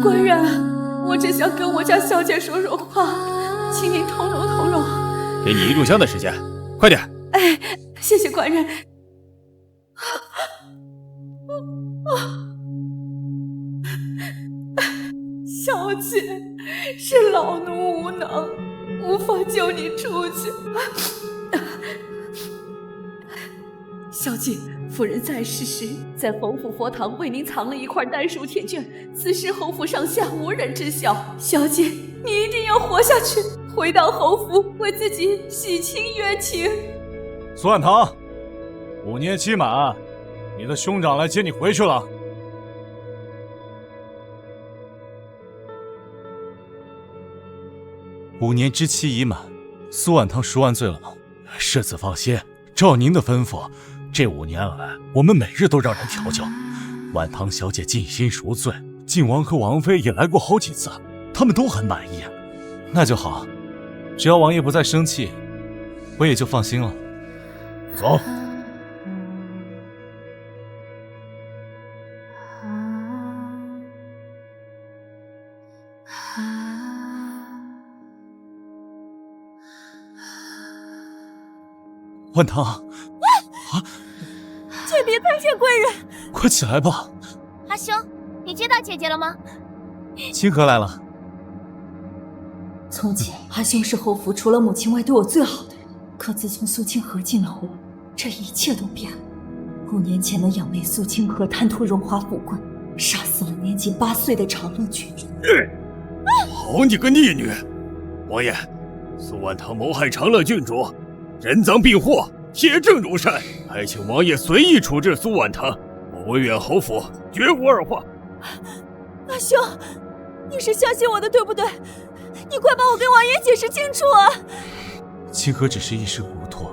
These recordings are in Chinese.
官人，我只想跟我家小姐说说话，请您通融通融。给你1炷香的时间，快点！哎，谢谢官人。小姐，是老奴无能，无法救你出去。小姐，夫人在世时，在侯府佛堂为您藏了一块丹书铁卷，此时侯府上下无人知晓。小姐，你一定要活下去，回到侯府为自己洗清冤情。苏万堂，5年期满，你的兄长来接你回去了。5年之期已满，苏万堂赎完罪了吗？世子放心，照您的吩咐，这5年来，我们每日都让人调教。万堂小姐尽心赎罪，靖王和王妃也来过好几次，他们都很满意。那就好，只要王爷不再生气，我也就放心了。走。万堂，且别太见贵人！快起来吧。阿兄，你接到姐姐了吗？清河来了。从前阿兄是侯府除了母亲外对我最好的人，可自从苏清河进了侯，这一切都变了。5年前的养妹苏清河贪图荣华富贵，杀死了年仅8岁的长乐郡主。好你个逆女！王爷，苏万堂谋害长乐郡主，人赃并获，铁证如山，还请王爷随意处置苏万堂，我威远侯府绝无二话。阿兄，你是相信我的，对不对？你快帮我跟王爷解释清楚啊！清河只是一时糊涂，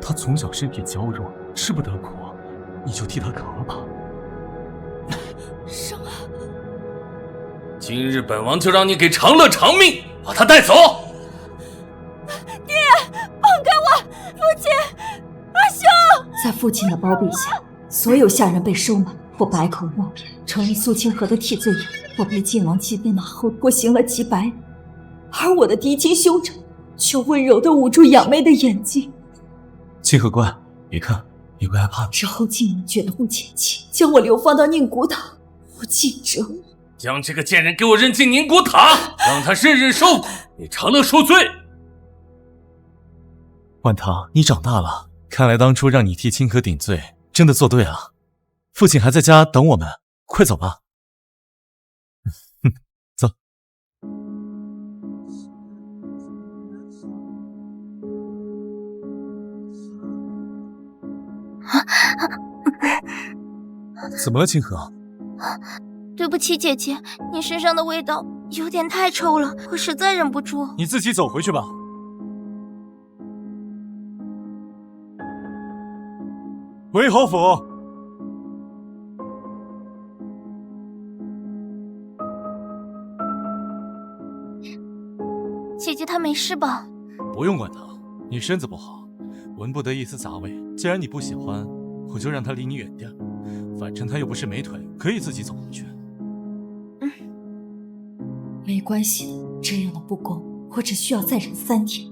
他从小身体娇弱，吃不得苦，你就替他扛吧。什么？今日本王就让你给长乐偿命，把他带走！爹，放开我！父亲，阿兄！在父亲的包庇下，所有下人被收买，我百口莫辩，成为苏清河的替罪人。我被晋王击飞马后拖行了几百里，而我的嫡亲兄长却温柔地捂住养妹的眼睛。清河乖，别看，别害怕。之后晋王绝不前妻，将我流放到宁古塔，无尽折磨。将这个贱人给我扔进宁古塔，让他日日受苦，给长乐赎罪。万堂，你长大了，看来当初让你替清河顶罪，真的做对了。父亲还在家等我们，快走吧。走。怎么了，清河？对不起，姐姐，你身上的味道有点太臭了，我实在忍不住。你自己走回去吧。回侯府。姐姐她没事吧？不用管她，你身子不好，闻不得一丝杂味。既然你不喜欢，我就让她离你远点。反正她又不是没腿，可以自己走回去。没关系的，这样的不公，我只需要再忍3天。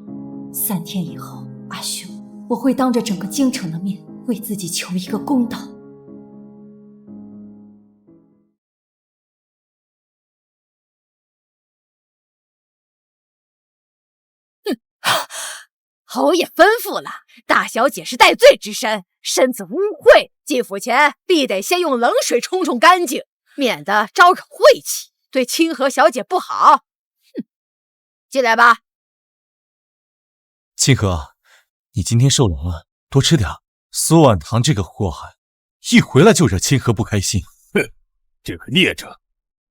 3天以后，阿兄，我会当着整个京城的面为自己求一个公道。侯爷吩咐了，大小姐是戴罪之身，身子污秽，进府前必得先用冷水冲冲干净，免得招惹晦气，对清河小姐不好。哼，进来吧。清河，你今天受凉了，多吃点。苏婉堂这个祸害，一回来就惹清河不开心。哼，这个孽障，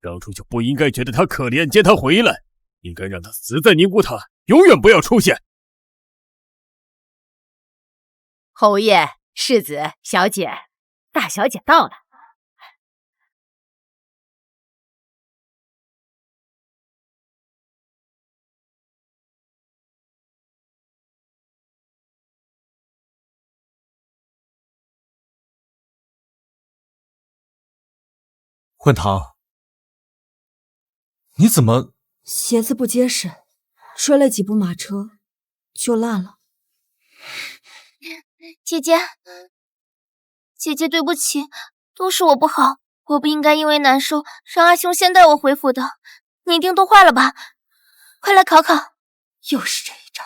当初就不应该觉得他可怜接他回来，应该让他死在宁古塔，永远不要出现。侯爷、世子、小姐，大小姐到了。焕堂，你怎么……鞋子不结实，追了几步马车就烂了。姐姐，姐姐，对不起，都是我不好，我不应该因为难受让阿兄先带我回府的。你一定冻坏了吧？快来考考。又是这一招。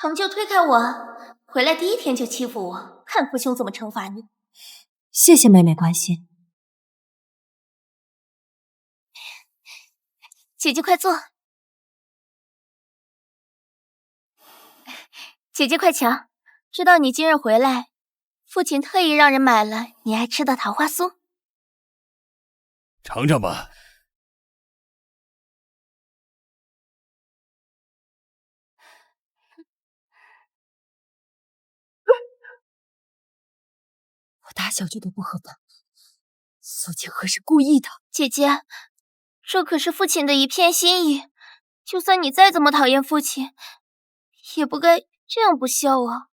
横就推开我，回来第一天就欺负我，看父兄怎么惩罚你。谢谢妹妹关心。姐姐快坐。姐姐快瞧，知道你今日回来，父亲特意让人买了你爱吃的桃花酥。尝尝吧。我大小姐都不合本，苏清河是故意的。姐姐，这可是父亲的一片心意，就算你再怎么讨厌父亲，也不该这样不孝啊。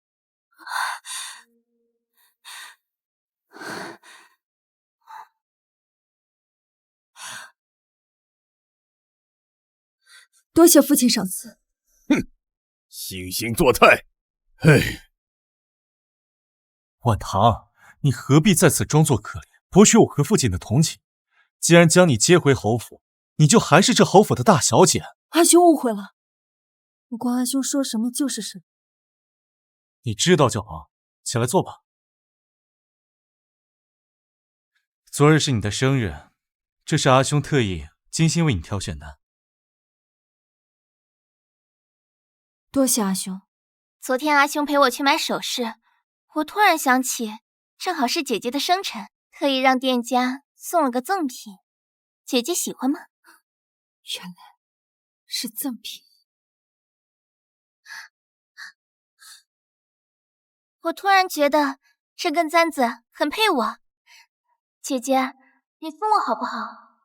多谢父亲赏赐。哼，惺惺作态。唉，晚唐，你何必在此装作可怜，博取我和父亲的同情？既然将你接回侯府，你就还是这侯府的大小姐。阿兄误会了，不管阿兄说什么就是什么。你知道就好，起来坐吧。昨日是你的生日，这是阿兄特意精心为你挑选的。多谢阿兄。昨天阿兄陪我去买首饰，我突然想起，正好是姐姐的生辰，特意让店家送了个赠品。姐姐喜欢吗？原来是赠品。我突然觉得这根簪子很配我。姐姐，你分我好不好？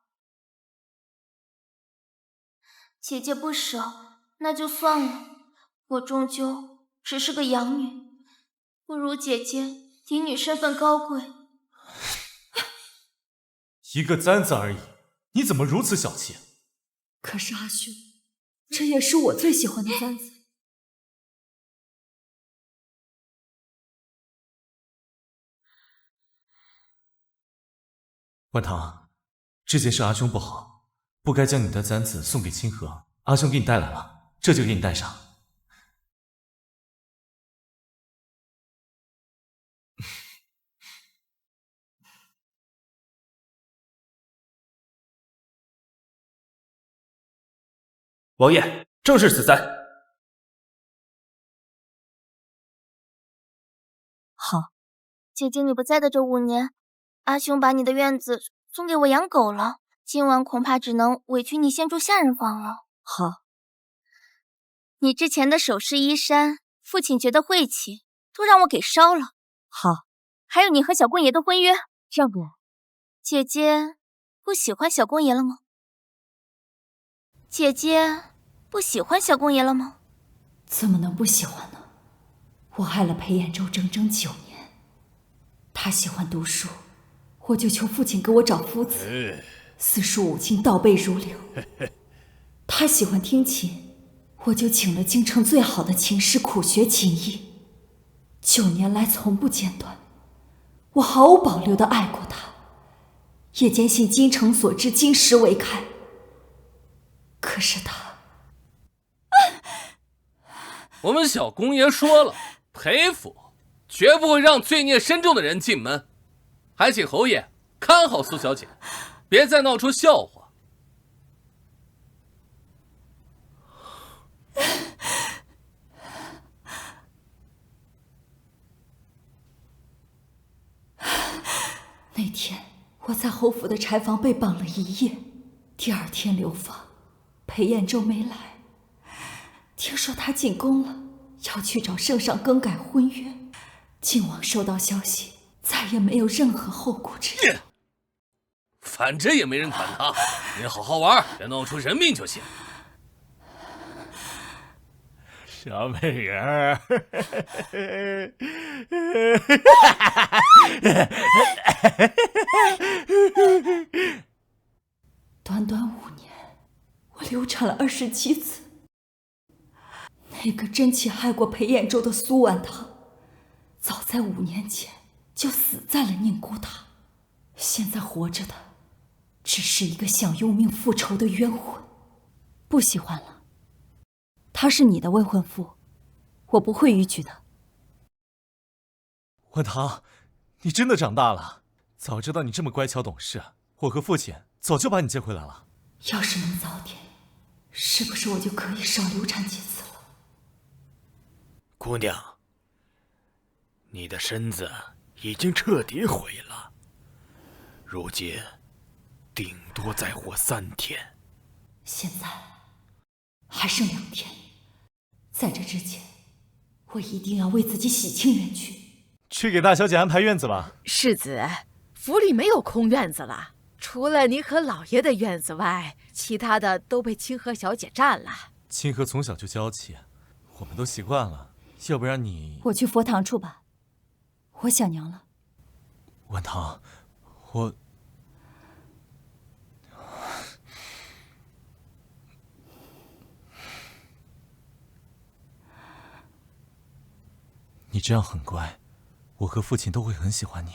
姐姐不舍，那就算了。我终究只是个养女，不如姐姐嫡女身份高贵。一个簪子而已，你怎么如此小气？可是阿兄，这也是我最喜欢的簪子。晚唐，这件事阿兄不好，不该将你的簪子送给清河。阿兄给你带来了，这就给你戴上。王爷，正是此簪。好。姐姐你不在的这5年，阿兄把你的院子送给我养狗了，今晚恐怕只能委屈你先住下人房了。好。你之前的首饰衣衫，父亲觉得晦气，都让我给烧了。好。还有你和小公爷的婚约，让我。姐姐不喜欢小公爷了吗？姐姐不喜欢小公爷了吗？怎么能不喜欢呢？我爱了裴彦州整整9年，他喜欢读书，我就求父亲给我找夫子，四书五经倒背如流。他喜欢听琴，我就请了京城最好的琴师苦学琴艺，9年来从不间断。我毫无保留地爱过他，也坚信京城所至，金石为开。可是他，我们小公爷说了，裴府绝不会让罪孽深重的人进门，还请侯爷看好苏小姐，别再闹出笑话。那天我在侯府的柴房被绑了1夜，第2天流放，裴彦州没来。听说他进宫了，要去找圣上更改婚约。靖王收到消息，再也没有任何后顾之忧。反正也没人管他，你好好玩，别闹出人命就行。小美人儿，短短5年，我流产了27次。那个真气害过裴彦州的苏婉堂，早在5年前就死在了宁古塔。现在活着的，只是一个想用命复仇的冤魂。不喜欢了，他是你的未婚夫，我不会逾矩的。婉堂，你真的长大了。早知道你这么乖巧懂事，我和父亲早就把你接回来了。要是能早点，是不是我就可以少流产几次了？姑娘，你的身子已经彻底毁了，如今顶多再活3天。现在还剩2天，在这之前，我一定要为自己洗清冤屈。去给大小姐安排院子吧。世子，府里没有空院子了，除了你和老爷的院子外，其他的都被清河小姐占了。清河从小就娇气，我们都习惯了。要不然你……我去佛堂处吧，我想娘了。婉堂，我……你这样很乖，我和父亲都会很喜欢你。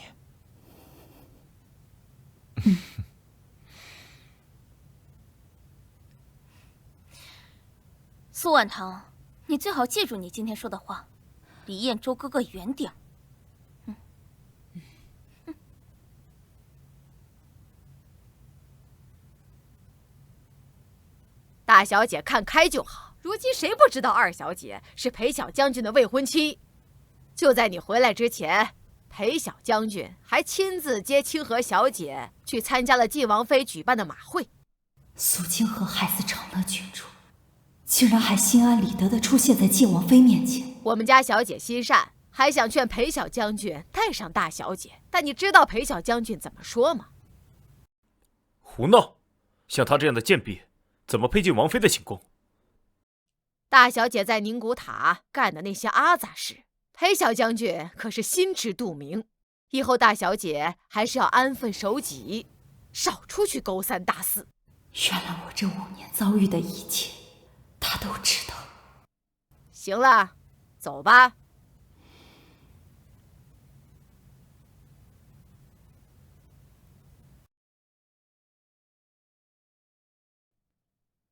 苏婉堂，你最好记住你今天说的话，离燕州哥哥远点儿。大小姐看开就好，如今谁不知道二小姐是裴小将军的未婚妻？就在你回来之前，裴小将军还亲自接清河小姐去参加了晋王妃举办的马会。苏清河孩子成了郡主，竟然还心安理得地出现在晋王妃面前。我们家小姐心善，还想劝裴小将军带上大小姐，但你知道裴小将军怎么说吗？胡闹！像他这样的贱婢，怎么配进王妃的寝宫？大小姐在宁古塔干的那些阿杂事，裴小将军可是心知肚明。以后大小姐还是要安分守己，少出去勾三搭四。原来我这5年遭遇的一切，他都知道。行了，走吧。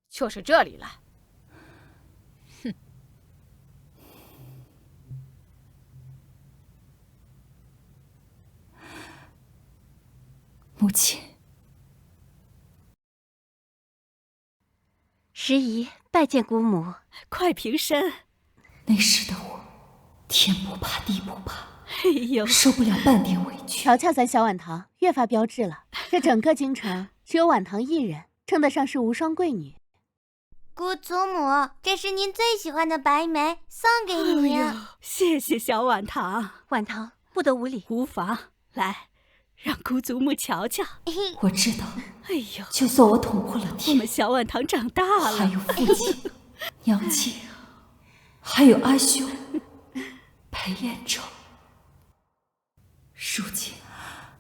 就是这里了。哼。母亲。时宜拜见姑母，快平身。那时的我，天不怕地不怕，哎呦，受不了半点委屈。瞧瞧咱小婉堂，越发标致了。这整个京城只有婉堂一人，称得上是无双贵女。姑祖母，这是您最喜欢的白梅，送给您。谢谢小婉堂。婉堂不得无礼。无妨，来，让姑祖母瞧瞧。我知道。哎呦，就算我捅破了天，我们小婉堂长大了，还有父亲、娘亲，还有阿兄裴彦州。如今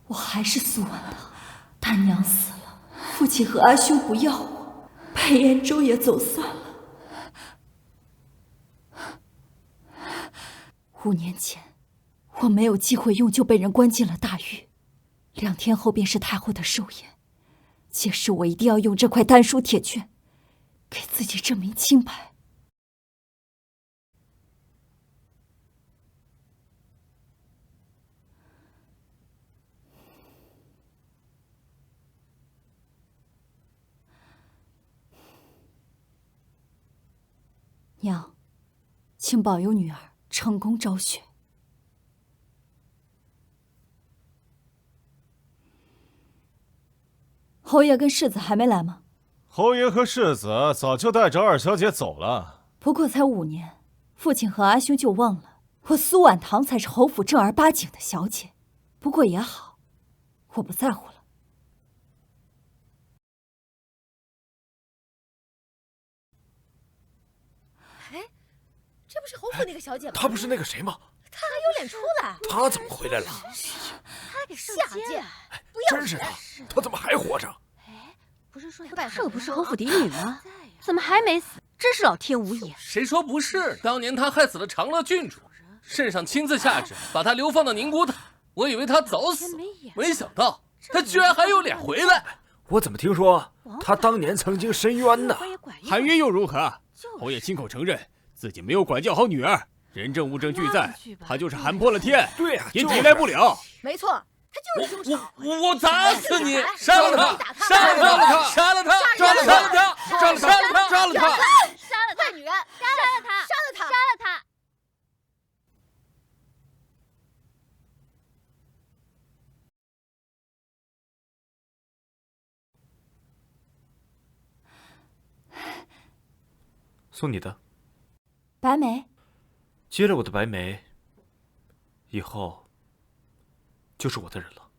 我还是苏婉堂，大娘死了，父亲和阿兄不要我，裴彦州也走散了。5年前，我没有机会用就被人关进了大狱，2天后便是太后的寿宴。届时我一定要用这块丹书铁券，给自己证明清白。娘，请保佑女儿成功昭雪。侯爷跟世子还没来吗？侯爷和世子早就带着二小姐走了。不过才5年，父亲和阿兄就忘了，我苏婉堂才是侯府正儿八经的小姐。不过也好，我不在乎了。哎，这不是侯府那个小姐吗？她不是那个谁吗？她还有脸出来？她怎么回来了？她给下贱！不要真是的，她怎么还活着？不是说这不是侯府嫡女吗？怎么还没死？真是老天无眼！谁说不是？当年他害死了长乐郡主，圣上亲自下旨把他流放到宁古塔。我以为他早死，没想到他居然还有脸回来。我怎么听说他当年曾经申冤呢？含冤又如何？侯爷亲口承认自己没有管教好女儿，人证物证俱在，他就是喊破了天，对呀，也抵赖不了。没错，他就是凶手。我砸死你！杀了他！杀了他！杀了他！杀了他！杀了他！杀了他！杀了他！坏女人，杀了他！杀了他！杀了他！送你的白眉，接了我的白眉，以后就是我的人了。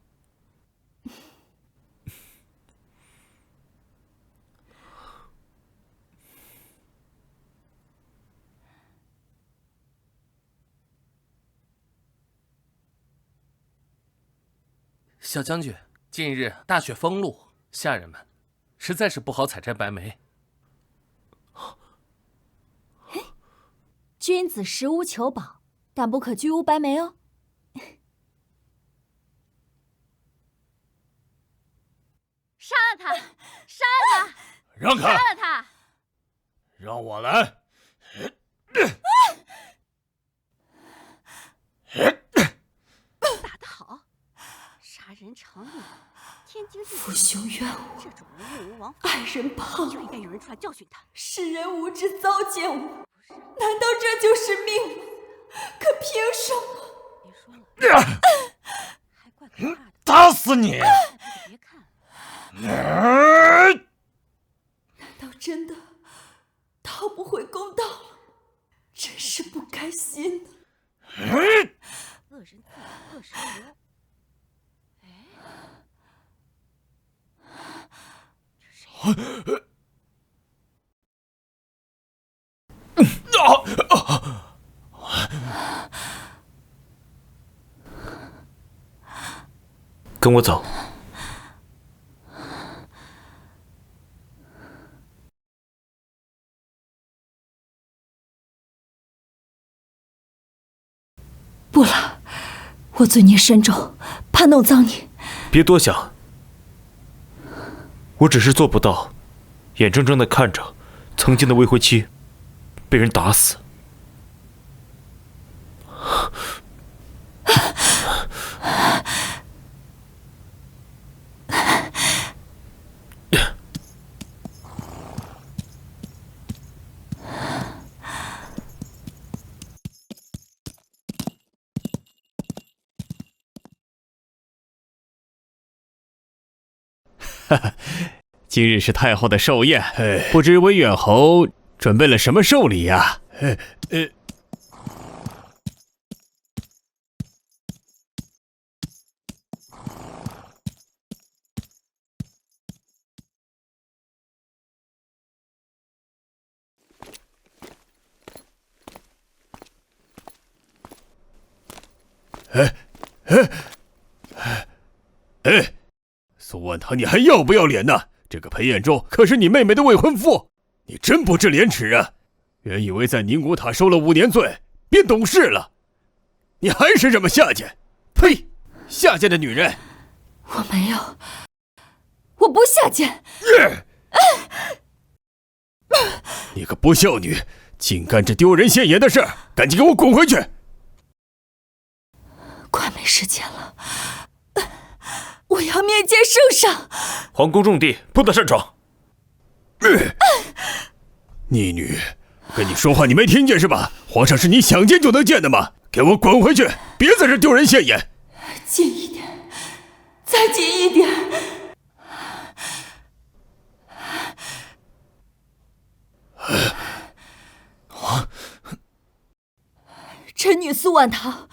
小将军，近日大雪封路，下人们实在是不好采摘白眉。君子食无求饱，但不可居无白眉哦。杀了他！杀了他！让开！杀了他！让我来！打得好，杀人偿命，天经地义。父兄冤我，这种人目无王法，爱人怕就应该有人出来教训他。世人无知糟践我，难道这就是命吗？可凭什么？别说了，还怪可怕的。打死你！别看了。难道真的讨不回公道了？真是不甘心呢。恶人自有恶神留。跟我走。不了，我罪孽深重，怕弄脏你。别多想，我只是做不到，眼睁睁的看着曾经的未婚妻被人打死。今日是太后的寿宴，不知威远侯准备了什么寿礼呀？苏万堂，你还要不要脸呢？这个裴彦周可是你妹妹的未婚夫，你真不知廉耻啊！原以为在宁古塔受了5年罪便懂事了，你还是这么下贱！呸！下贱的女人！我没有，我不下贱。你个不孝女，竟干这丢人现眼的事，赶紧给我滚回去！快没时间了，我要面见圣上。皇宫重地，不得擅闯。逆女，跟你说话你没听见是吧？皇上是你想见就能见的吗？给我滚回去，别在这丢人现眼！近一点，再近一点。臣女苏婉堂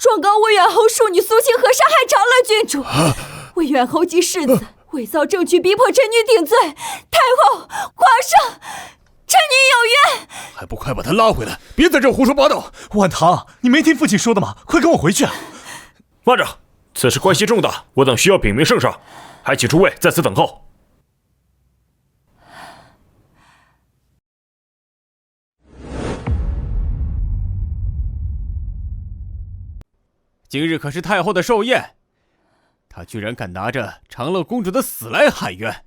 状告魏远侯庶女苏清河杀害长乐郡主。魏远侯及世子伪造证据，逼迫臣女顶罪。太后，皇上，臣女有冤。还不快把他拉回来！别在这胡说八道！婉堂，你没听父亲说的吗？快跟我回去！慢着，此事关系重大，我等需要禀明圣上，还请诸位在此等候。今日可是太后的寿宴，他居然敢拿着长乐公主的死来喊冤，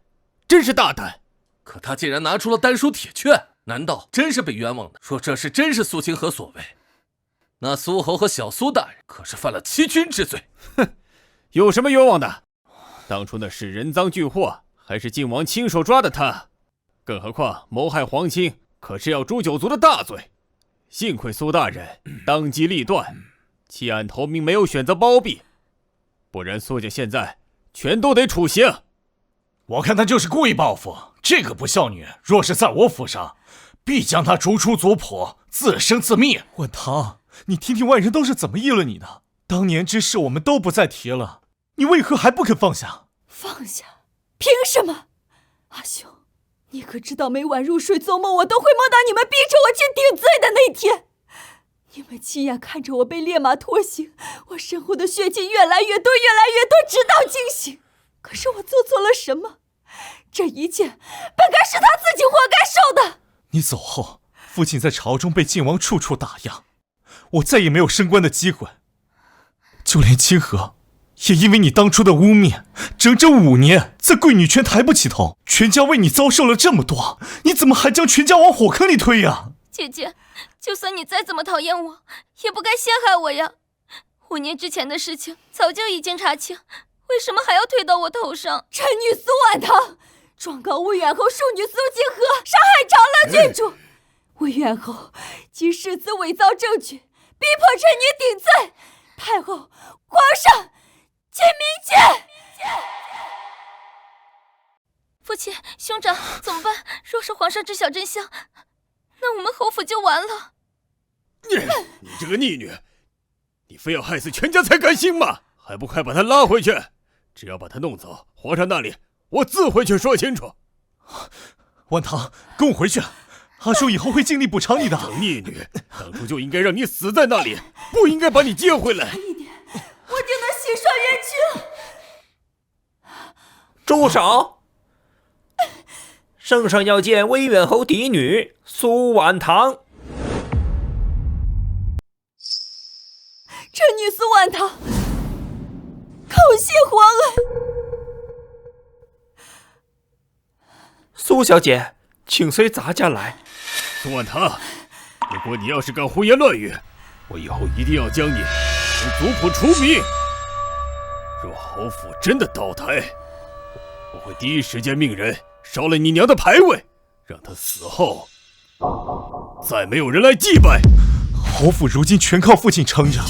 真是大胆！可他竟然拿出了丹书铁券，难道真是被冤枉的？说这事真是苏清河所为，那苏侯和小苏大人可是犯了欺君之罪。哼，有什么冤枉的？当初那是人赃俱获，还是晋王亲手抓的他？更何况谋害皇亲，可是要诛九族的大罪。幸亏苏大人当机立断，弃暗投明，没有选择包庇，不然苏家现在全都得处刑。我看他就是故意报复，这个不孝女若是在我府上，必将她逐出族谱，自生自灭。婉堂，你听听外人都是怎么议论你的，当年之事我们都不再提了，你为何还不肯放下？放下？凭什么？阿兄，你可知道每晚入睡做梦，我都会梦到你们逼着我去顶罪的那天。你们亲眼看着我被烈马拖行，我身后的血迹越来越多，直到惊醒。可是我做错了什么？这一切本该是他自己活该受的。你走后，父亲在朝中被晋王处处打压，我再也没有升官的机会。就连清河，也因为你当初的污蔑，整整5年在贵女圈抬不起头。全家为你遭受了这么多，你怎么还将全家往火坑里推呀？姐姐，就算你再怎么讨厌我，也不该陷害我呀。5年之前的事情早就已经查清，为什么还要推到我头上？臣女苏婉堂状告魏远侯庶女苏清河杀害长乐郡主。魏远侯及世子伪造证据，逼迫臣女顶罪。太后，皇上，请明鉴。父亲，兄长，怎么办？若是皇上知晓真相，那我们侯府就完了。你这个逆女，你非要害死全家才甘心吗？还不快把她拉回去！只要把她弄走，皇上那里我自会去说清楚。婉堂，跟我回去，阿叔以后会尽力补偿你的。逆女，当初就应该让你死在那里，不应该把你接回来。一点，我就能洗刷冤屈了。住手！圣上要见魏远侯嫡女苏婉堂。臣女苏婉堂叩谢皇恩。苏小姐，请随咱家来。苏婉堂，如果你要是敢胡言乱语，我以后一定要将你从族谱除名。若侯府真的倒台，我会第一时间命人烧了你娘的牌位，让她死后再没有人来祭拜。侯府如今全靠父亲撑着，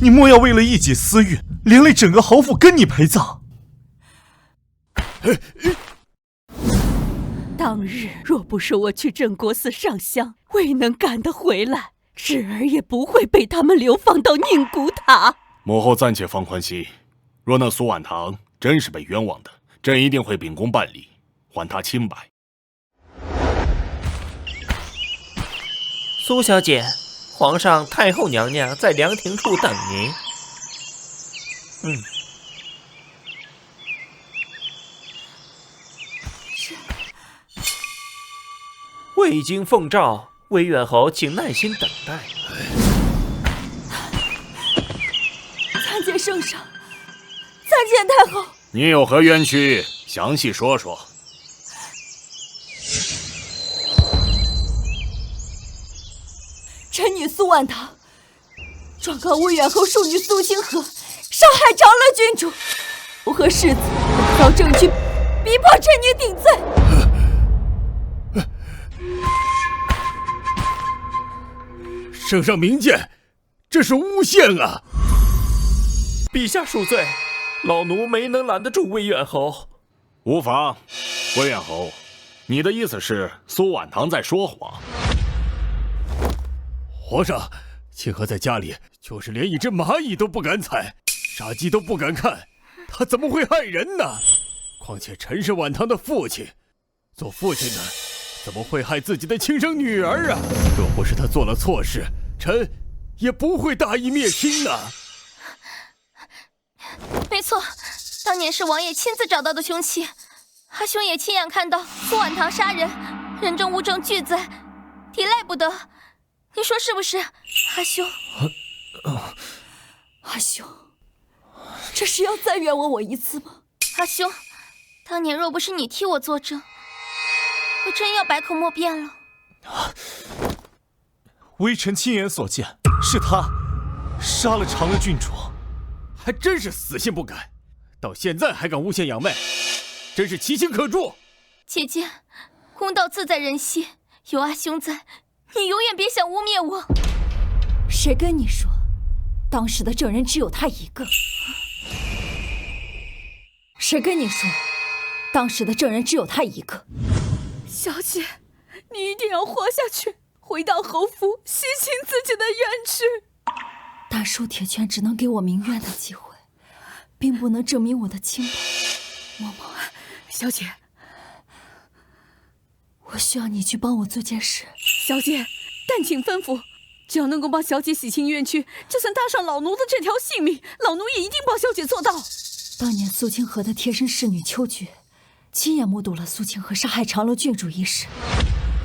你莫要为了一己私欲，连累整个侯府跟你陪葬。当日若不是我去镇国寺上香，未能赶得回来，侄儿也不会被他们流放到宁古塔。母后暂且放宽心，若那苏婉堂真是被冤枉的，朕一定会秉公办理，还她清白。苏小姐，皇上、太后娘娘在凉亭处等您。未经奉诏，魏远侯请耐心等待。参见圣上，参见太后。你有何冤屈？详细说说。臣女苏婉堂状告魏远侯庶女苏清河杀害长乐郡主，我和世子伪造证据，逼迫臣女顶罪。圣上明鉴，这是诬陷啊！陛下恕罪，老奴没能拦得住魏远侯。无妨，魏远侯，你的意思是苏婉堂在说谎？皇上，清河在家里就是连一只蚂蚁都不敢踩，杀鸡都不敢看，他怎么会害人呢？况且陈是晚唐的父亲，做父亲的怎么会害自己的亲生女儿啊？若不是他做了错事，陈也不会大义灭亲呢。没错，当年是王爷亲自找到的凶器，阿兄也亲眼看到苏婉堂杀人，人证物证俱在，抵赖不得。你说是不是，阿兄？阿兄，这是要再冤枉我一次吗？阿兄，当年若不是你替我作证，我真要百口莫辩了。微臣亲眼所见，是他杀了长乐郡主。还真是死性不改，到现在还敢诬陷杨妹，真是其心可诛。姐姐，公道自在人心，有阿兄在，你永远别想污蔑我。谁跟你说，当时的证人只有他一个？谁跟你说，当时的证人只有他一个？小姐，你一定要活下去，回到侯府，洗清自己的冤屈。大叔铁拳只能给我鸣冤的机会，并不能证明我的清白。嬷嬷，小姐，我需要你去帮我做件事。小姐，但请吩咐，只要能够帮小姐洗清冤屈，就算搭上老奴的这条性命，老奴也一定帮小姐做到。当年苏清河的贴身侍女秋菊，亲眼目睹了苏清河杀害长乐郡主一事，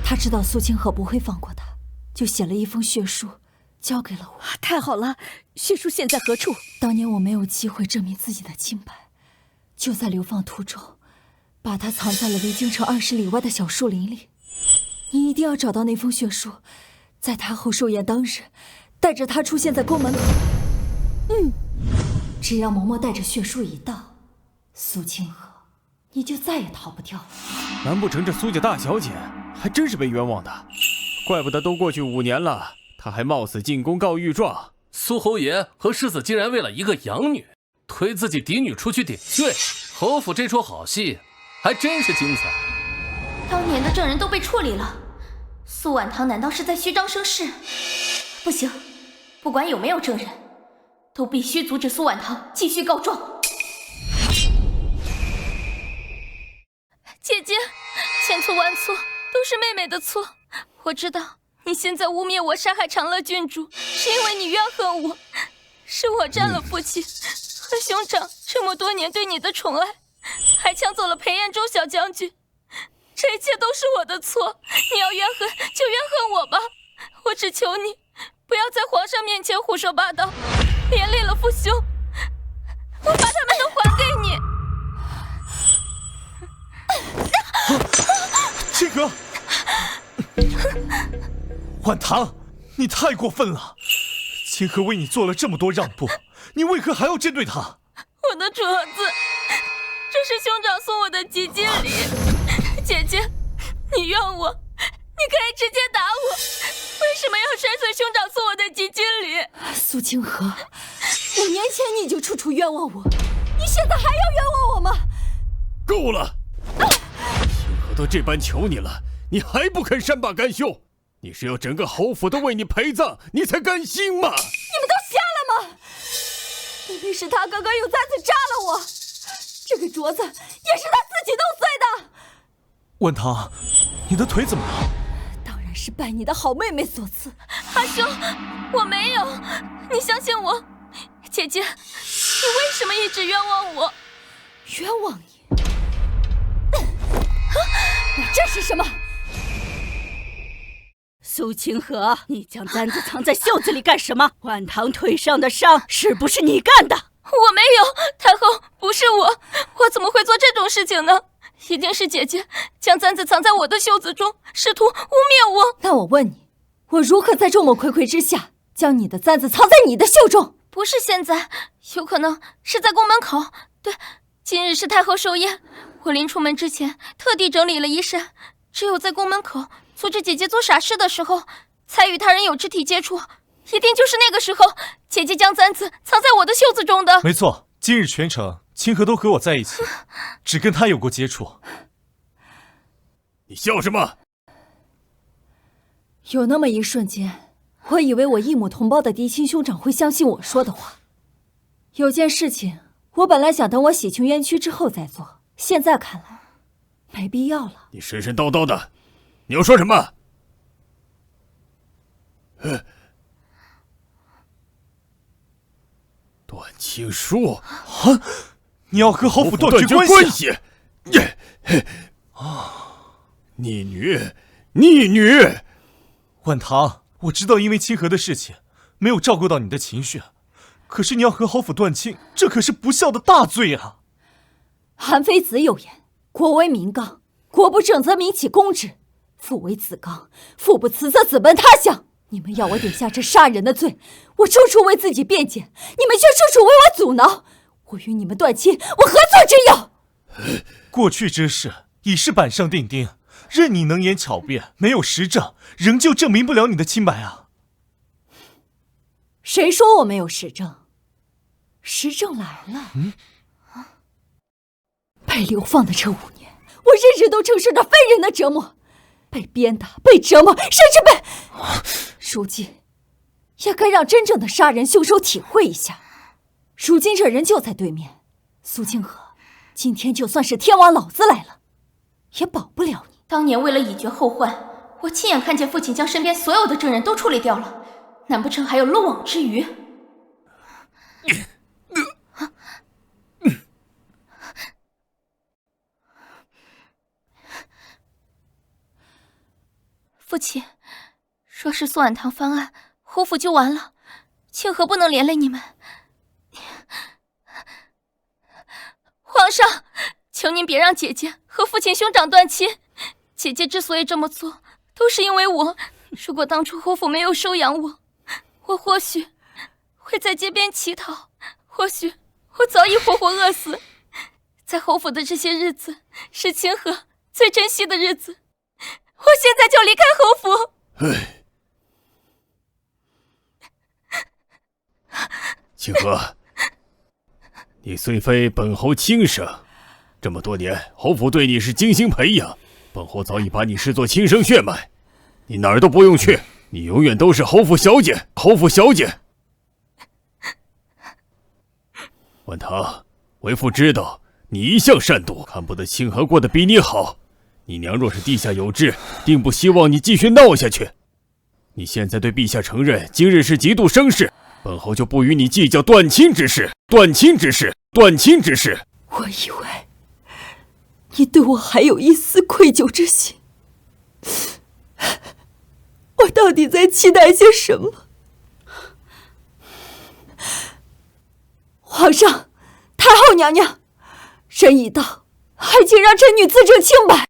他知道苏清河不会放过他，就写了一封血书交给了我。太好了，血书现在何处？当年我没有机会证明自己的清白，就在流放途中把它藏在了离京城20里外的小树林里。你一定要找到那封血书，在太后寿宴当日带着它出现在宫门口。只要嬷嬷带着血书一到，苏清河你就再也逃不掉了。难不成这苏家大小姐还真是被冤枉的？怪不得都过去5年了，她还冒死进宫告御状。苏侯爷和世子竟然为了一个养女，推自己嫡女出去顶罪，侯府这出好戏还真是精彩。当年的证人都被处理了，苏婉堂难道是在虚张声势？不行，不管有没有证人，都必须阻止苏婉堂继续告状。姐姐，千错万错，都是妹妹的错。我知道你现在污蔑我杀害长乐郡主，是因为你怨恨我，是我占了父亲和兄长这么多年对你的宠爱，还抢走了裴彦州小将军，这一切都是我的错。你要怨恨就怨恨我吧，我只求你不要在皇上面前胡说八道，连累了父兄，我把他们都还给你。清河，婉堂，你太过分了！清河为你做了这么多让步，你为何还要针对他？我的镯子，这是兄长送我的吉金礼。姐姐，你怨我，你可以直接打我，为什么要摔碎兄长送我的吉金礼？苏清河，5年前你就处处冤枉我，你现在还要冤枉我吗？够了！清河都这般求你了，你还不肯善罢甘休？你是要整个侯府都为你陪葬，你才甘心吗？你们都瞎了吗？明明是他刚刚用簪子扎了我，这个镯子也是他自己弄碎的。婉堂，你的腿怎么了？当然是拜你的好妹妹所赐。阿兄，我没有，你相信我。姐姐，你为什么一直冤枉我？冤枉你？这是什么？苏清河，你将簪子藏在袖子里干什么？婉堂腿上的伤是不是你干的？我没有，太后，不是我怎么会做这种事情呢？一定是姐姐将簪子藏在我的袖子中，试图污蔑我。那我问你，我如何在众目睽睽之下将你的簪子藏在你的袖中？不是现在，有可能是在宫门口。对，今日是太后寿宴，我临出门之前特地整理了衣衫，只有在宫门口阻止姐姐做傻事的时候，才与他人有肢体接触。一定就是那个时候，姐姐将簪子藏在我的袖子中的。没错，今日全程清河都和我在一起，只跟他有过接触。你笑什么？有那么一瞬间，我以为我异母同胞的嫡亲兄长会相信我说的话。有件事情，我本来想等我洗清冤屈之后再做，现在看来，没必要了。你神神叨叨的，你要说什么？断亲书啊！你要和侯府断绝关系？逆女！婉堂，我知道因为清河的事情没有照顾到你的情绪，可是你要和侯府断亲，这可是不孝的大罪啊！韩非子有言：“国为民纲，国不正则民起公之；父为子纲，父不慈则子奔他乡。”你们要我顶下这杀人的罪，我处处为自己辩解，你们却处处为我阻挠。我与你们断亲，我何罪之有？过去之事已是板上钉钉，任你能言巧辩，没有实证，仍旧证明不了你的清白啊！谁说我没有实证？实证来了。被流放的这5年，我日日都承受着非人的折磨，被鞭打，被折磨，甚至被……如今，也该让真正的杀人凶手体会一下。如今这人就在对面，苏清河，今天就算是天王老子来了，也保不了你。当年为了以绝后患，我亲眼看见父亲将身边所有的证人都处理掉了，难不成还有漏网之鱼？父亲，若是苏婉堂翻案，侯府就完了，清河不能连累你们。皇上，求您别让姐姐和父亲兄长断亲。姐姐之所以这么做，都是因为我。如果当初侯府没有收养我，我或许会在街边乞讨，或许我早已活活饿死。在侯府的这些日子，是清河最珍惜的日子。我现在就离开侯府。清河，你虽非本侯亲生，这么多年侯府对你是精心培养，本侯早已把你视作亲生血脉，你哪儿都不用去，你永远都是侯府小姐。侯府小姐。婉堂，为父知道你一向善妒，看不得清河过得比你好。你娘若是地下有知，定不希望你继续闹下去。你现在对陛下承认今日是极度生事，本侯就不与你计较断亲之事。断亲之事。我以为你对我还有一丝愧疚之心，我到底在期待些什么？皇上，太后娘娘，人已到，还请让臣女自证清白。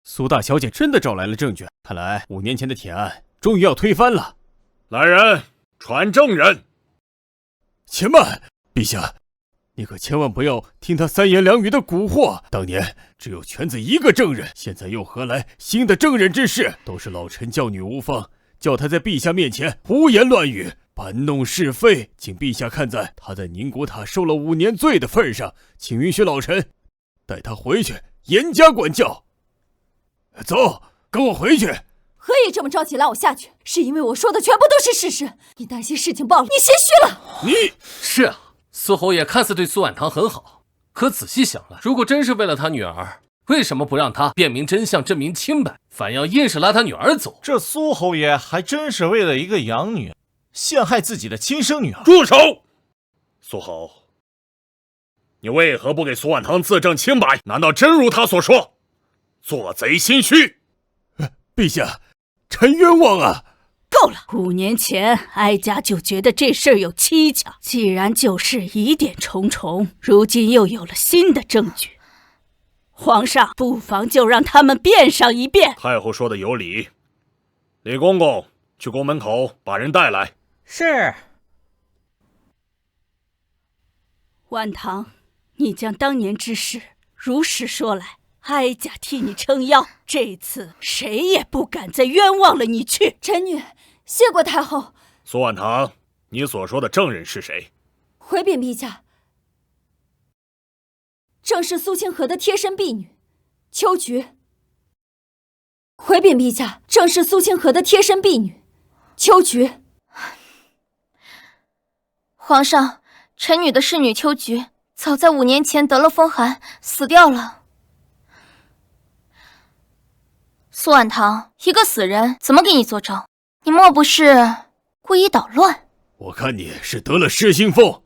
苏大小姐真的找来了证据，看来5年前的铁案终于要推翻了。来人，传证人。且慢，陛下，你可千万不要听他三言两语的蛊惑。当年只有犬子一个证人，现在又何来新的证人之事？都是老臣教女无方，叫他在陛下面前胡言乱语，搬弄是非。请陛下看在他在宁古塔受了5年罪的份上，请允许老臣带他回去严加管教。走，跟我回去。何以这么着急拉我下去？是因为我说的全部都是事实？你担心事情暴露，你心虚了。你是啊，苏侯爷看似对苏婉堂很好，可仔细想来，如果真是为了他女儿，为什么不让他辨明真相，证明清白，反要硬是拉他女儿走？这苏侯爷还真是为了一个养女，陷害自己的亲生女儿。住手！苏侯，你为何不给苏婉堂自证清白？难道真如他所说？做贼心虚！陛下，臣冤枉啊！够了！5年前，哀家就觉得这事儿有蹊跷。既然旧事疑点重重，如今又有了新的证据，皇上不妨就让他们辩上一辩。太后说的有理，李公公去宫门口把人带来。是。婉堂，你将当年之事如实说来。哀家替你撑腰，这次谁也不敢再冤枉了你去。臣女谢过太后。苏婉堂，你所说的证人是谁？回禀陛下，正是苏清河的贴身婢女秋菊。回禀陛下，正是苏清河的贴身婢女秋菊，皇上，臣女的侍女秋菊，早在5年前得了风寒，死掉了。苏婉堂，一个死人怎么给你作证？你莫不是故意捣乱？我看你是得了失心疯，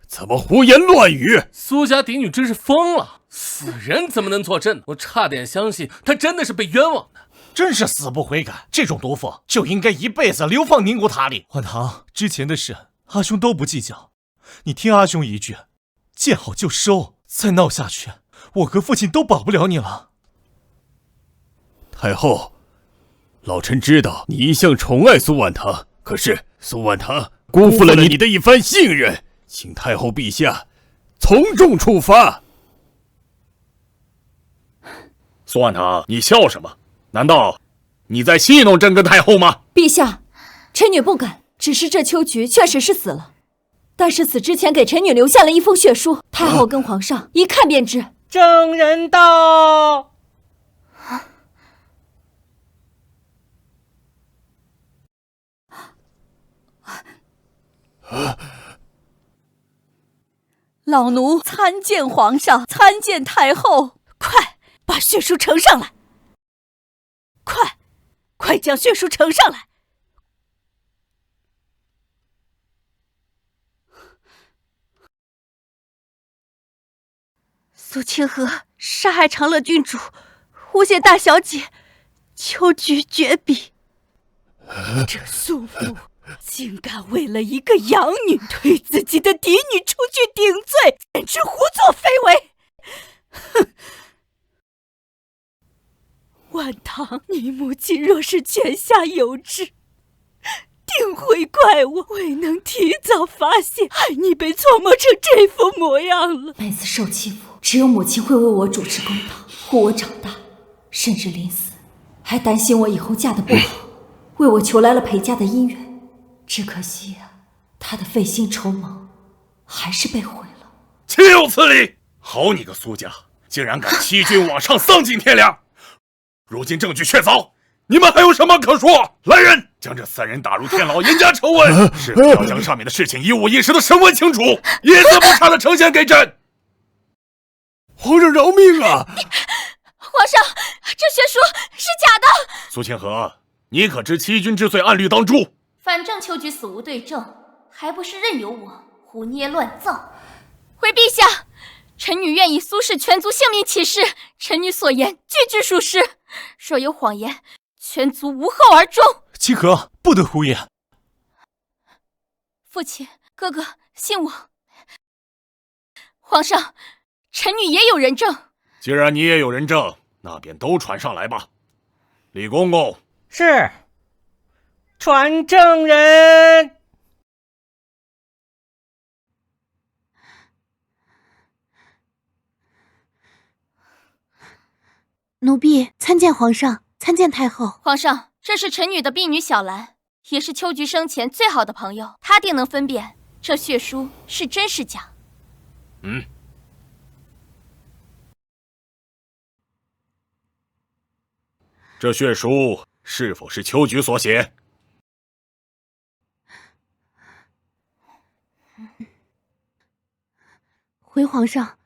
怎么胡言乱语？苏家嫡女真是疯了，死人怎么能作证？我差点相信她真的是被冤枉的。真是死不悔改，这种毒妇就应该一辈子流放宁古塔里。婉堂，之前的事阿兄都不计较，你听阿兄一句，见好就收，再闹下去，我和父亲都保不了你了。太后，老臣知道你一向宠爱苏婉堂，可是苏婉堂辜负了你的一番信任，请太后陛下从重处罚。苏婉堂，你笑什么？难道你在戏弄朕跟太后吗？陛下，臣女不敢，只是这秋菊确实是死了，但是死之前给臣女留下了一封血书，太后跟皇上一看便知。证人到。老奴参见皇上，参见太后。快把血书呈上来！快将血书呈上来！苏清河杀害长乐郡主，诬陷大小姐，秋菊绝笔。这苏父竟敢为了一个养女推自己的嫡女出去顶罪，简直胡作非为！哼！婉堂，你母亲若是泉下有知，定会怪我未能提早发现，害你被错摸成这副模样了。每次受欺负，只有母亲会为我主持公道，护我长大，甚至临死还担心我以后嫁得不好，为我求来了裴家的姻缘。只可惜她的费心筹谋还是被毁了。岂有此理！好你个苏家，竟然敢欺君罔上，丧尽天良！如今证据确凿，你们还有什么可说？来人，将这3人打入天牢，严加审问。是否要将上面的事情一五一十的审问清楚，一字不差的呈现给朕？皇上饶命啊！皇上，这血书是假的。苏清河，你可知欺君之罪按律当诛？反正秋菊死无对证，还不是任由我胡捏乱造？回陛下，臣女愿以苏氏全族性命起誓，臣女所言句句属实，若有谎言，全族无后而终。清河，不得胡言。父亲，哥哥，信我。皇上，臣女也有人证。既然你也有人证，那便都传上来吧。李公公，是。传证人。奴婢参见皇上，参见太后。皇上，这是臣女的婢女小兰，也是秋菊生前最好的朋友，她定能分辨这血书是真是假。这血书是否是秋菊所写？回皇上，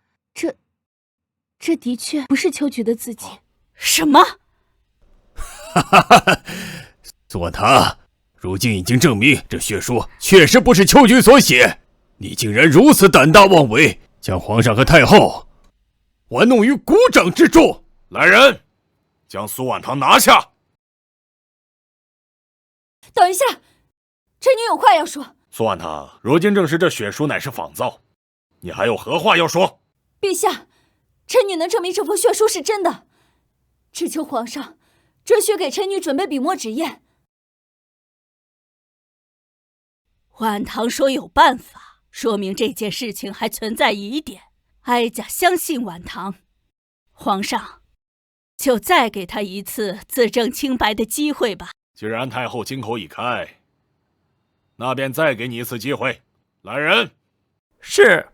这的确不是秋菊的字迹。什么？苏婉堂，如今已经证明这血书确实不是秋菊所写，你竟然如此胆大妄为，将皇上和太后玩弄于股掌之中！来人，将苏婉堂拿下！等一下，臣女有话要说。苏婉堂，如今证实这血书乃是仿造，你还有何话要说？陛下，臣女能证明这封血书是真的，只求皇上准许给臣女准备笔墨纸砚。婉堂说有办法，说明这件事情还存在疑点。哀家相信婉堂，皇上就再给他一次自证清白的机会吧。既然太后金口已开，那便再给你一次机会。来人，是。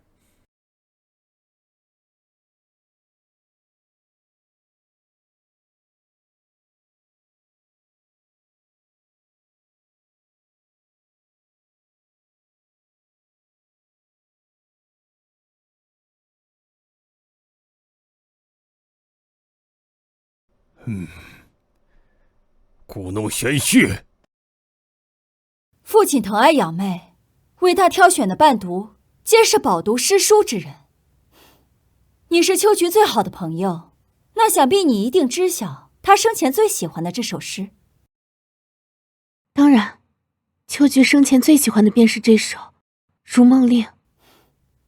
故弄玄虚。父亲疼爱养妹，为他挑选的伴读皆是饱读诗书之人。你是秋菊最好的朋友，那想必你一定知晓他生前最喜欢的这首诗。当然，秋菊生前最喜欢的便是这首《如梦令》。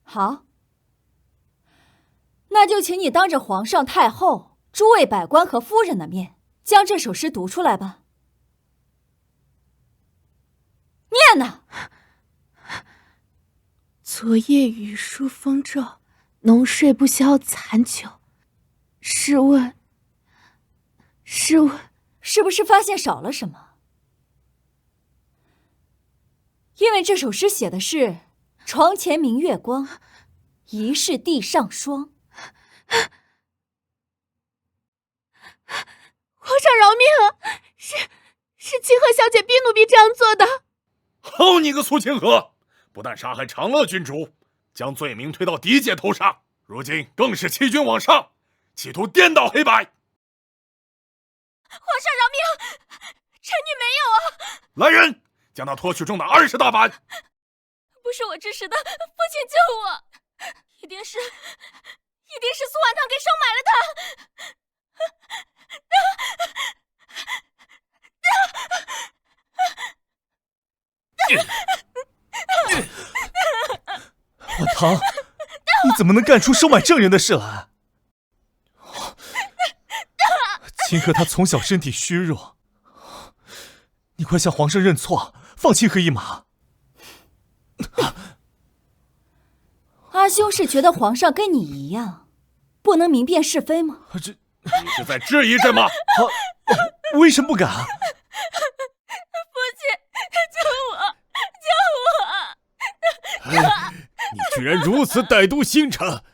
好，那就请你当着皇上、太后、诸位百官和夫人的面，将这首诗读出来吧。念呢！昨夜雨疏风骤，浓睡不消残酒。试问，是不是发现少了什么？因为这首诗写的是床前明月光，疑是地上霜。皇上饶命啊！是清河小姐逼奴婢这样做的。好你个苏清河，不但杀害长乐郡主，将罪名推到嫡姐头上，如今更是欺君罔上，企图颠倒黑白。皇上饶命，臣女没有啊！来人，将他拖去重打20大板。不是我指使的，父亲救我！一定是苏婉堂给收买了他。婉堂，你怎么能干出收买证人的事来？清河他从小身体虚弱，你快向皇上认错，放清河一马。阿兄是觉得皇上跟你一样，不能明辨是非吗？你是在质疑朕吗？微臣不敢。父亲，救我！你居然如此歹毒心肠！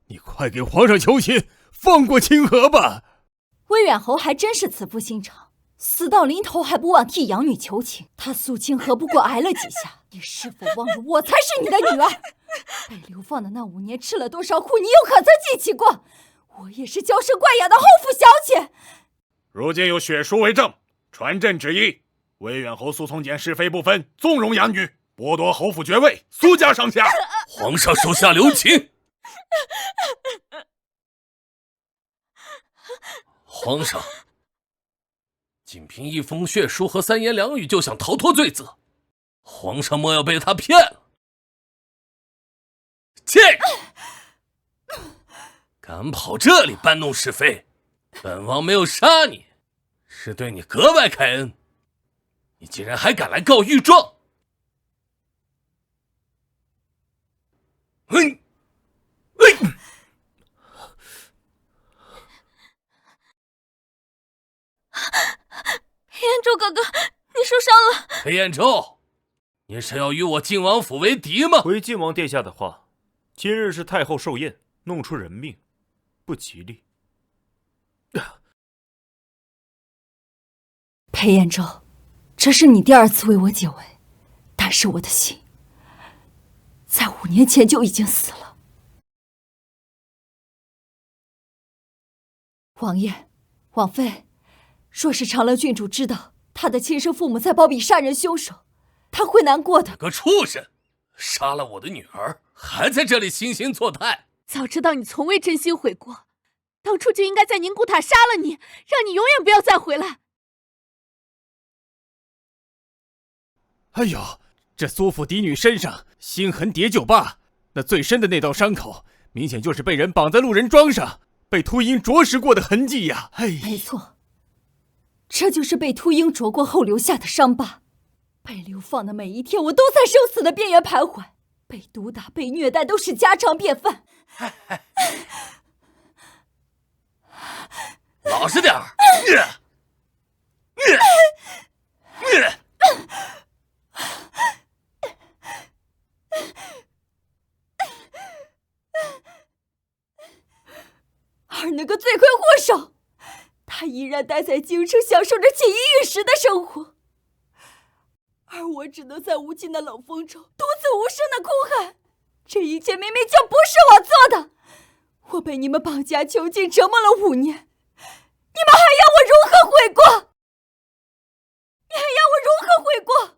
你快给皇上求情，放过清河吧！威远侯还真是慈父心肠，死到临头还不忘替养女求情。他苏清河不过挨了几下，你是否忘了我才是你的女儿？被流放的那5年吃了多少苦，你又可曾记起过？我也是娇生惯养的后府小姐。如今有血书为证，传朕旨意，威远侯苏从简是非不分，纵容养女，剥夺侯府爵位，苏家上下。皇上手下留情。皇上，仅凭一封血书和3言2语就想逃脱罪责，皇上莫要被他骗了。切！敢跑这里搬弄是非，本王没有杀你，是对你格外开恩。你竟然还敢来告御状！黑燕州哥哥，你受伤了。黑燕州，你是要与我晋王府为敌吗？回晋王殿下的话，今日是太后寿宴，弄出人命，不吉利。裴彦州，这是你第2次为我解围，但是我的心在5年前就已经死了。王爷、王妃，若是长乐郡主知道他的亲生父母在包庇杀人凶手，他会难过的。个畜生，杀了我的女儿，还在这里惺惺作态。早知道你从未真心悔过，当初就应该在宁古塔杀了你，让你永远不要再回来。哎呦，这苏府嫡女身上心痕叠就罢，那最深的那道伤口，明显就是被人绑在路人桩上，被秃鹰啄食过的痕迹呀！没错，这就是被秃鹰啄过后留下的伤疤。被流放的每一天，我都在生死的边缘徘徊，被毒打、被虐待都是家常便饭。老实点儿！而那个罪魁祸首，他依然待在京城，享受着锦衣玉食的生活，而我只能在无尽的冷风中独自无声的哭喊。这一切明明就不是我做的，我被你们绑架囚禁，折磨了5年，你们还要我如何悔过？你还要我如何悔过？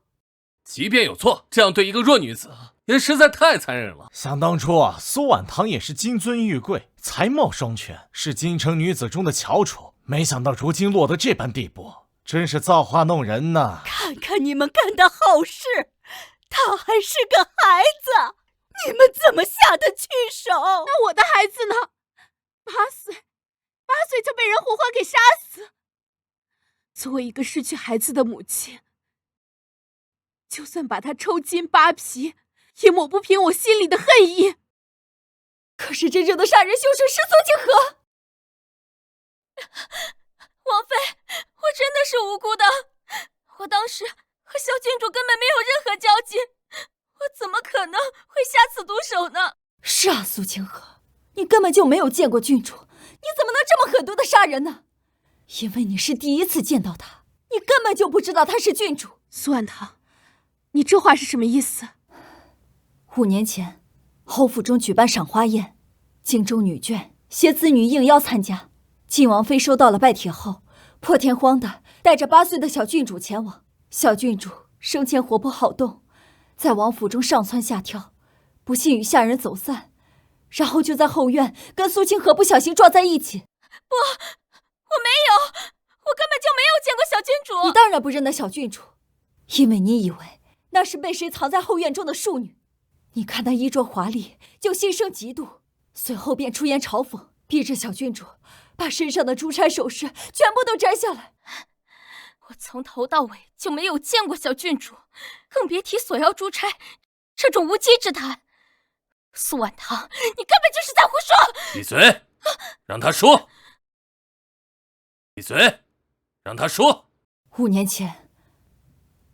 即便有错，这样对一个弱女子也实在太残忍了。想当初啊，苏婉堂也是金尊玉贵，才貌双全，是京城女子中的翘楚。没想到如今落得这般地步，真是造化弄人呐！看看你们干的好事，他还是个孩子，你们怎么下得去手？那我的孩子呢？8岁就被人活活给杀死。作为一个失去孩子的母亲，就算把他抽筋扒皮，也抹不平我心里的恨意。可是真正的杀人凶手是苏清河。王妃，我真的是无辜的。我当时和小郡主根本没有任何交集，我怎么可能会下此毒手呢？是啊，苏清河，你根本就没有见过郡主，你怎么能这么狠毒的杀人呢？因为你是第一次见到她，你根本就不知道她是郡主。苏婉堂，你这话是什么意思？5年前，侯府中举办赏花宴，京中女眷携子女应邀参加。晋王妃收到了拜帖后，破天荒的带着8岁的小郡主前往。小郡主生前活泼好动，在王府中上蹿下跳，不幸与下人走散，然后就在后院跟苏清河不小心撞在一起。不，我没有，我根本就没有见过小郡主。你当然不认得小郡主，因为你以为那是被谁藏在后院中的庶女。你看她衣着华丽，就心生嫉妒，随后便出言嘲讽，逼着小郡主把身上的珠钗首饰全部都摘下来。我从头到尾就没有见过小郡主，更别提索要珠钗这种无稽之谈。苏婉堂，你根本就是在胡说！闭嘴！让他说！闭嘴！让他说！5年前，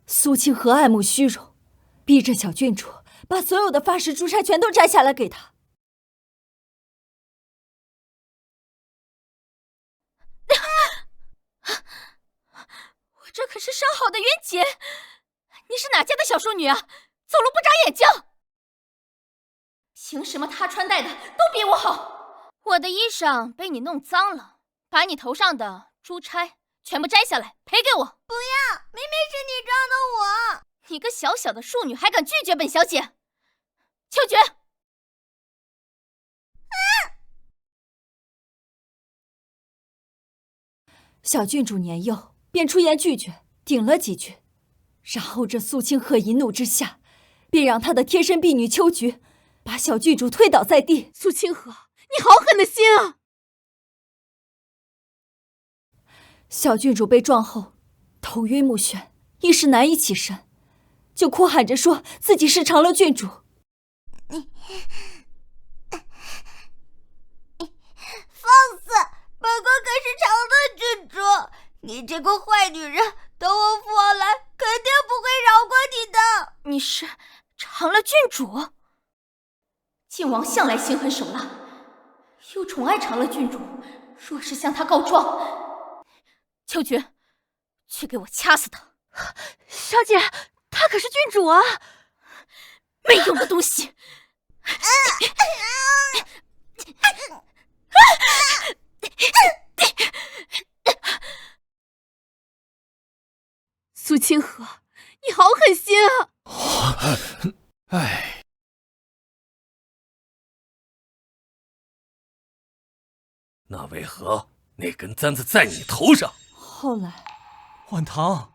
苏清河爱慕虚荣，逼着小郡主把所有的发饰珠钗全都摘下来给他。我这可是烧好的冤结！你是哪家的小淑女啊？走路不长眼睛！凭什么她穿戴的都比我好？我的衣裳被你弄脏了，把你头上的珠钗全部摘下来赔给我！不要，明明是你撞的我！你个小小的庶女还敢拒绝本小姐？秋决！小郡主年幼，便出言拒绝，顶了几句，然后这苏清河一怒之下，便让他的贴身婢女秋菊把小郡主推倒在地。苏清河，你好狠的心啊！小郡主被撞后，头晕目眩，一时难以起身，就哭喊着说自己是长乐郡主。放肆！本宫可是长乐郡主，你这个坏女人，等我复活来，肯定不会饶过你的。你是长乐郡主？晋王向来心狠手辣，又宠爱长乐郡主，若是向他告状，秋菊，去给我掐死他！小姐，她可是郡主啊！没用的东西！苏清河，你好狠心啊！哎，那为何那根簪子在你头上？后来，婉堂。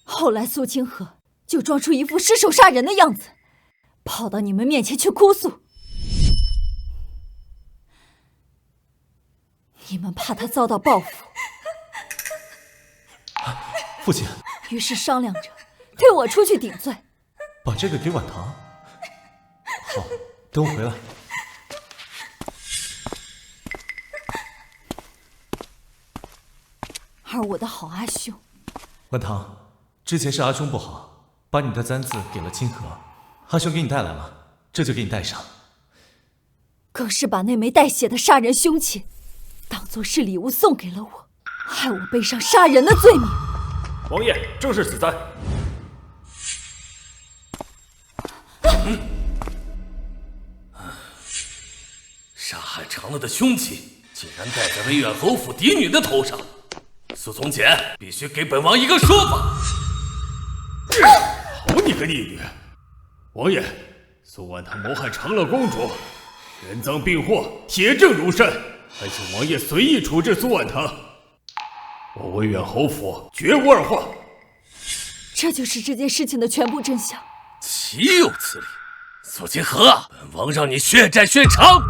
后来苏清河就装出一副失手杀人的样子，跑到你们面前去哭诉。你们怕他遭到报复，父亲。于是商量着推我出去顶罪。把这个给婉堂。好，等我回来。而我的好阿兄，婉堂，之前是阿兄不好，把你的簪子给了清河，阿兄给你带来了，这就给你戴上。更是把那枚带血的杀人凶器当作是礼物送给了我，害我背上杀人的罪名。王爷，正是此簪。杀害长乐的凶器竟然戴在威远侯府嫡女的头上，苏从简必须给本王一个说法。好你个逆女！王爷，苏婉堂谋害长乐公主，人赃并获，铁证如山，还请王爷随意处置苏婉堂。我威远侯府绝无二话。这就是这件事情的全部真相。岂有此理！苏清河，本王让你血债血偿！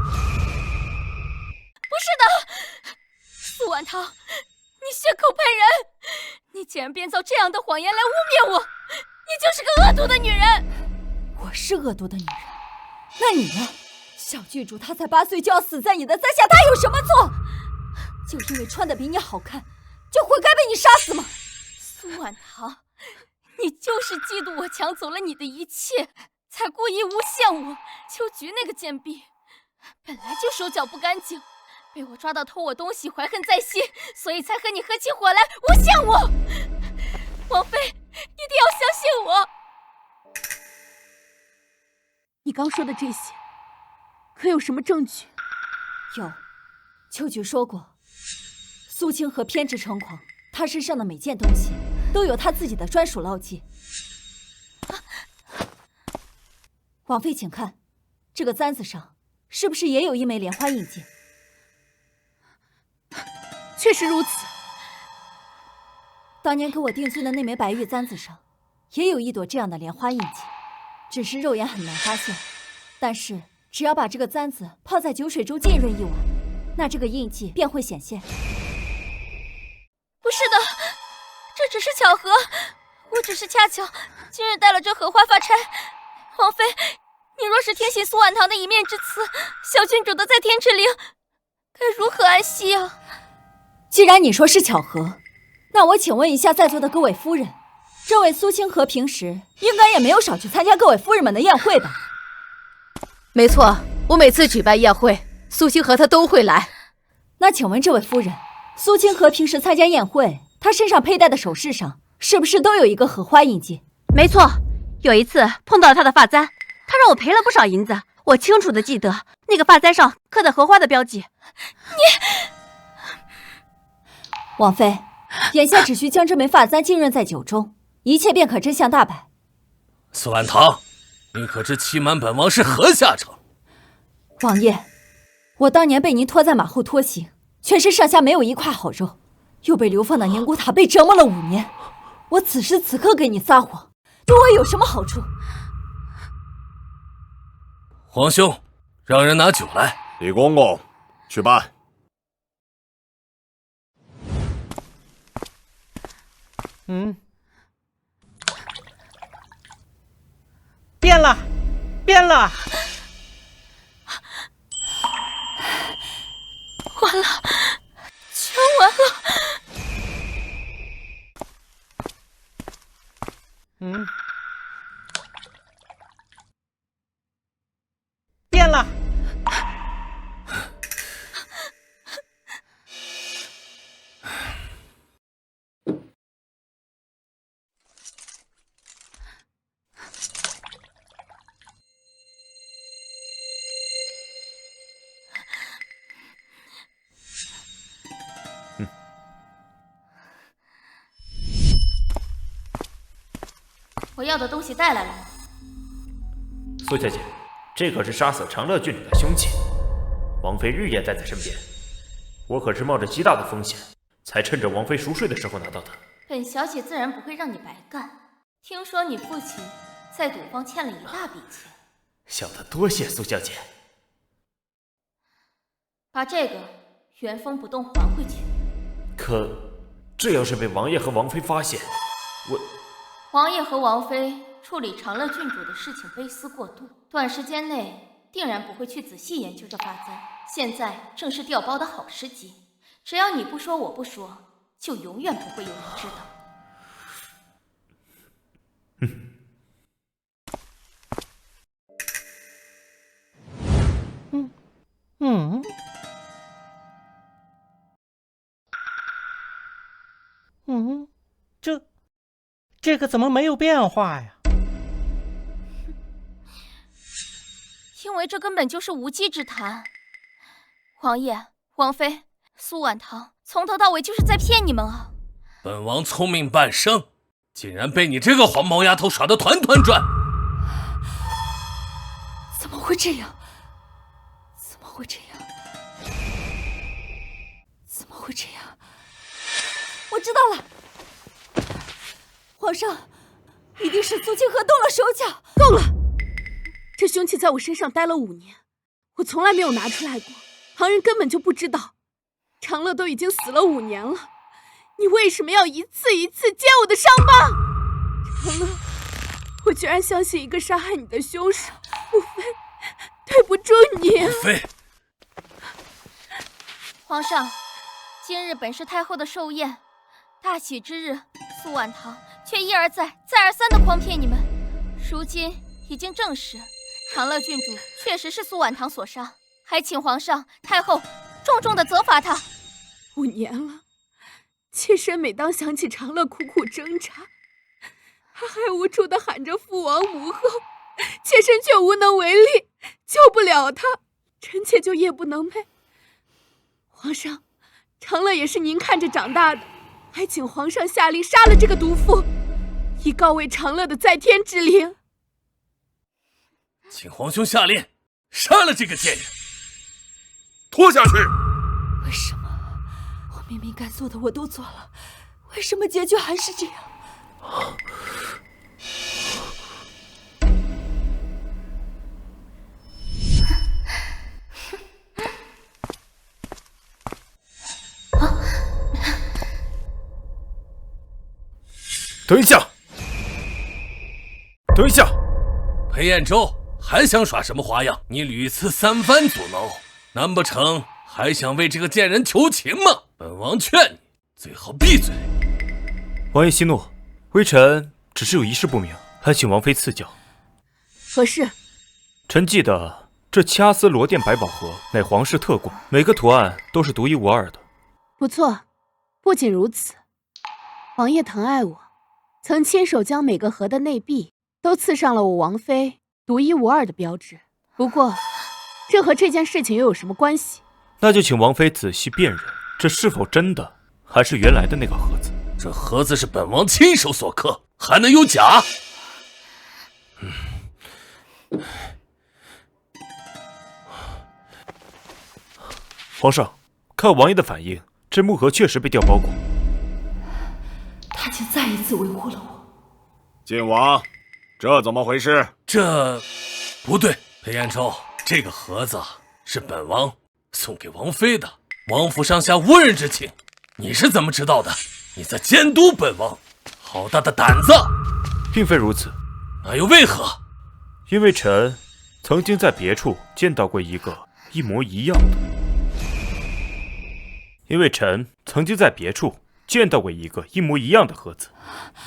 不是的，苏婉堂，你血口喷人！你竟然编造这样的谎言来污蔑我，你就是个恶毒的女人！我是恶毒的女人，那你呢？小郡主她才8岁就要死在你的簪下，她有什么错？就因为穿的比你好看，就活该被你杀死吗？苏婉堂，你就是嫉妒我抢走了你的一切，才故意诬陷我。秋菊那个贱婢，本来就手脚不干净，被我抓到偷我东西，怀恨在心，所以才和你合起伙来诬陷我。王妃，一定要相信我。你刚说的这些，可有什么证据？有，秋菊说过，苏清河偏执成狂，他身上的每件东西都有他自己的专属烙记。王妃，请看，这个簪子上是不是也有一枚莲花印记？确实如此。当年给我定罪的那枚白玉簪子上，也有一朵这样的莲花印记，只是肉眼很难发现。但是只要把这个簪子泡在酒水中浸润1晚，那这个印记便会显现。不是的，这只是巧合，我只是恰巧今日带了这荷花发钗。王妃，你若是听信苏婉堂的一面之词，小郡主的在天池陵该如何安息啊？既然你说是巧合，那我请问一下在座的各位夫人，这位苏清河平时应该也没有少去参加各位夫人们的宴会吧？没错，我每次举办宴会，苏清河她都会来。那请问这位夫人，苏清河平时参加宴会，她身上佩戴的首饰上是不是都有一个荷花印记？没错，有一次碰到了她的发簪，她让我赔了不少银子，我清楚的记得那个发簪上刻的荷花的标记。王妃，眼下只需将这枚发簪浸润在酒中，一切便可真相大白。苏婉堂，你可知欺瞒本王是何下场？王爷，我当年被您拖在马后拖行，全身上下没有一块好肉，又被流放到宁古塔被折磨了5年。我此时此刻给你撒谎，对我有什么好处？皇兄，让人拿酒来。李公公，去办。变了，变了！完了，全完了！变了！我要的东西带来了。苏小姐，这可是杀死长乐郡主的凶器，王妃日夜带在身边，我可是冒着极大的风险，才趁着王妃熟睡的时候拿到的。本小姐自然不会让你白干。听说你父亲在赌坊欠了一大笔钱。小的多谢苏小姐。把这个原封不动还回去。可这要是被王爷和王妃发现，王爷和王妃处理长乐郡主的事情悲思过度，短时间内定然不会去仔细研究这发簪。现在正是调包的好时机，只要你不说我不说，就永远不会有人知道。这个怎么没有变化呀？因为这根本就是无稽之谈。王爷，王妃，苏婉堂从头到尾就是在骗你们啊！本王聪明半生，竟然被你这个黄毛丫头耍得团团转。怎么会这样？怎么会这样？怎么会这样？我知道了，皇上，一定是苏清河动了手脚。够了！这凶器在我身上待了5年，我从来没有拿出来过，旁人根本就不知道。长乐都已经死了5年了，你为什么要一次一次揭我的伤疤？长乐，我居然相信一个杀害你的凶手，母妃，对不住你。母妃，皇上，今日本是太后的寿宴，大喜之日，苏婉堂却一而再、再而三的诓骗你们。如今已经证实，长乐郡主确实是苏婉堂所杀，还请皇上、太后重重的责罚他。5年了，妾身每当想起长乐苦苦挣扎，他还无助的喊着父王母后，妾身却无能为力，救不了他，臣妾就夜不能寐。皇上，长乐也是您看着长大的，还请皇上下令杀了这个毒妇，以告慰长乐的在天之灵。请皇兄下令杀了这个贱人，拖下去。为什么？我明明该做的我都做了，为什么结局还是这样？等一下，等一下！裴彦周还想耍什么花样？你屡次3番阻挠，难不成还想为这个贱人求情吗？本王劝你最好闭嘴。王爷息怒，微臣只是有一事不明，还请王妃赐教。何事？臣记得这掐丝罗甸百宝盒乃皇室特供，每个图案都是独一无二的。不错，不仅如此，王爷疼爱我，曾亲手将每个盒的内壁都刺上了我王妃独一无二的标志。不过，这和这件事情又有什么关系？那就请王妃仔细辨认，这是否真的，还是原来的那个盒子？这盒子是本王亲手所刻，还能有假？皇上，看王爷的反应，这木盒确实被调包过。他竟再一次维护了我。晋王，这怎么回事？这不对，裴彦周，这个盒子是本王送给王妃的，王府上下无人知情，你是怎么知道的？你在监督本王，好大的胆子！并非如此，那又为何？因为臣曾经在别处见到过一个一模一样的。盒子。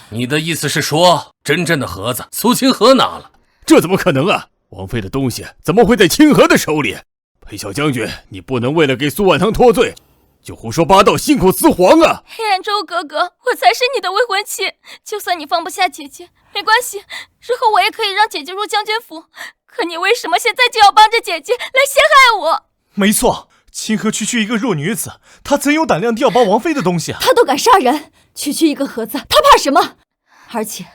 你的意思是说，真正的盒子苏清河拿了？这怎么可能啊！王妃的东西怎么会在清河的手里？裴小将军，你不能为了给苏婉堂脱罪，就胡说八道，信口雌黄啊！黑暗周格格，我才是你的未婚妻，就算你放不下姐姐，没关系，日后我也可以让姐姐入将军府。可你为什么现在就要帮着姐姐来陷害我？没错，清河区区一个弱女子，她怎有胆量调包王妃的东西啊？她都敢杀人，区区一个盒子，她怕什么？而且，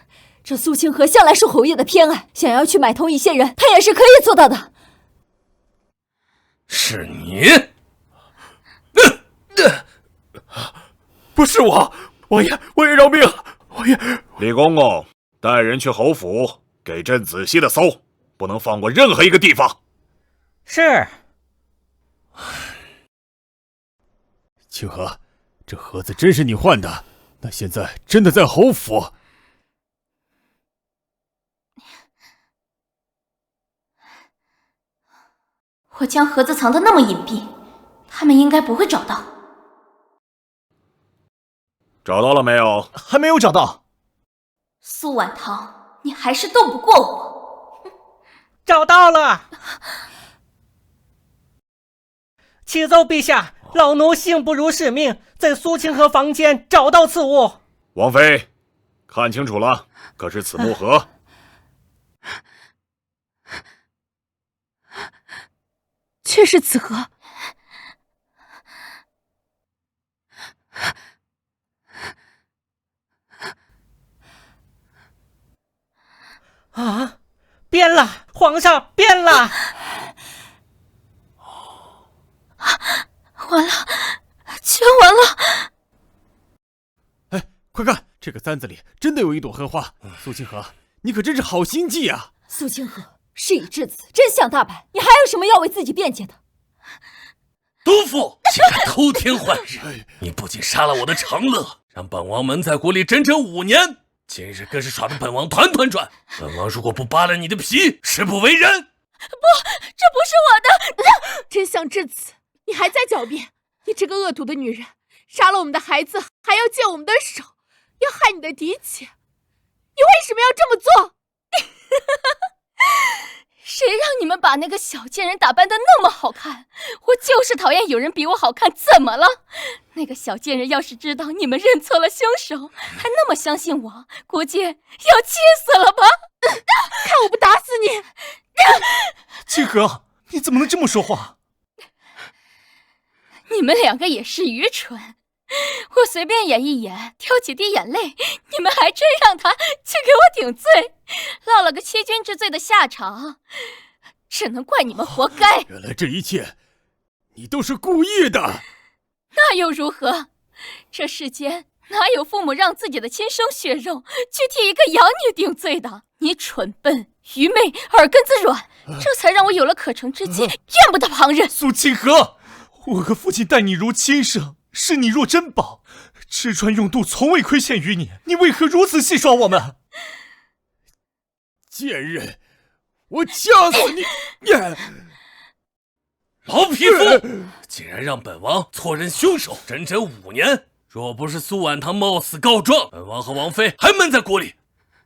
这苏清河向来受侯爷的偏爱，想要去买通一些人，她也是可以做到的。是你？不是我，王爷饶命！王爷，李公公，带人去侯府，给朕仔细的搜，不能放过任何一个地方。是。清河，这盒子真是你换的？那现在真的在侯府？我将盒子藏得那么隐蔽，他们应该不会找到。找到了没有？还没有找到。苏婉堂，你还是斗不过我。找到了。启奏陛下，老奴幸不辱使命，在苏清河房间找到此物。王妃，看清楚了，可是此木盒？却是此盒。啊，变了，皇上变了！完了，全完了！哎，快看，这个簪子里真的有一朵荷花。苏清河，你可真是好心计啊！苏清河，事已至此，真相大白，你还有什么要为自己辩解的？毒妇，竟敢偷天换日！你不仅杀了我的长乐，让本王闷在锅里整整5年，今日更是耍得本王团团转。本王如果不扒了你的皮，誓不为人。不，这不是我的！真相至此，你还在狡辩？你这个恶毒的女人，杀了我们的孩子，还要借我们的手，要害你的嫡妾，你为什么要这么做？谁让你们把那个小贱人打扮得那么好看？我就是讨厌有人比我好看，怎么了？那个小贱人要是知道你们认错了凶手，还那么相信我，估计要气死了吧？看我不打死你！清河，你怎么能这么说话？你们2个也是愚蠢。我随便演一演，挑几滴眼泪，你们还真让他去给我顶罪，落了个欺君之罪的下场，只能怪你们活该。原来这一切，你都是故意的。那又如何？这世间哪有父母让自己的亲生血肉去替一个养女顶罪的？你蠢笨、愚昧、耳根子软，这才让我有了可乘之机，怨不得旁人。苏清河，我和父亲待你如亲生，视你若珍宝，吃穿用度从未亏欠于你，你为何如此戏耍我们？贱人，我掐死你！老匹夫，竟然让本王错认凶手整整5年！若不是苏婉堂冒死告状，本王和王妃还闷在锅里。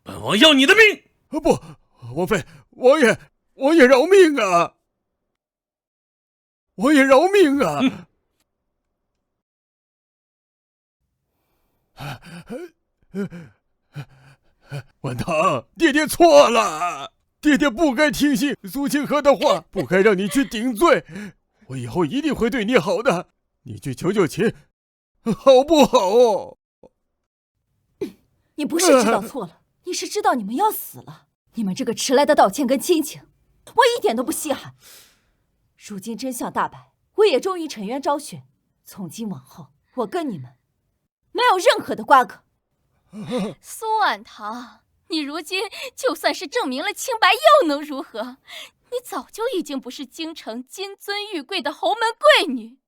本王要你的命！不，王妃，我也饶命啊！我也饶命啊！婉堂，爹爹错了，爹爹不该听信苏清河的话，不该让你去顶罪。我以后一定会对你好的，你去求求情，好不好？你不是知道错了，你是知道你们要死了。你们这个迟来的道歉跟亲情，我一点都不稀罕。如今真相大白，我也终于沉冤昭雪。从今往后，我跟你们没有任何的瓜葛。苏婉堂，你如今就算是证明了清白，又能如何？你早就已经不是京城金尊玉贵的侯门贵女，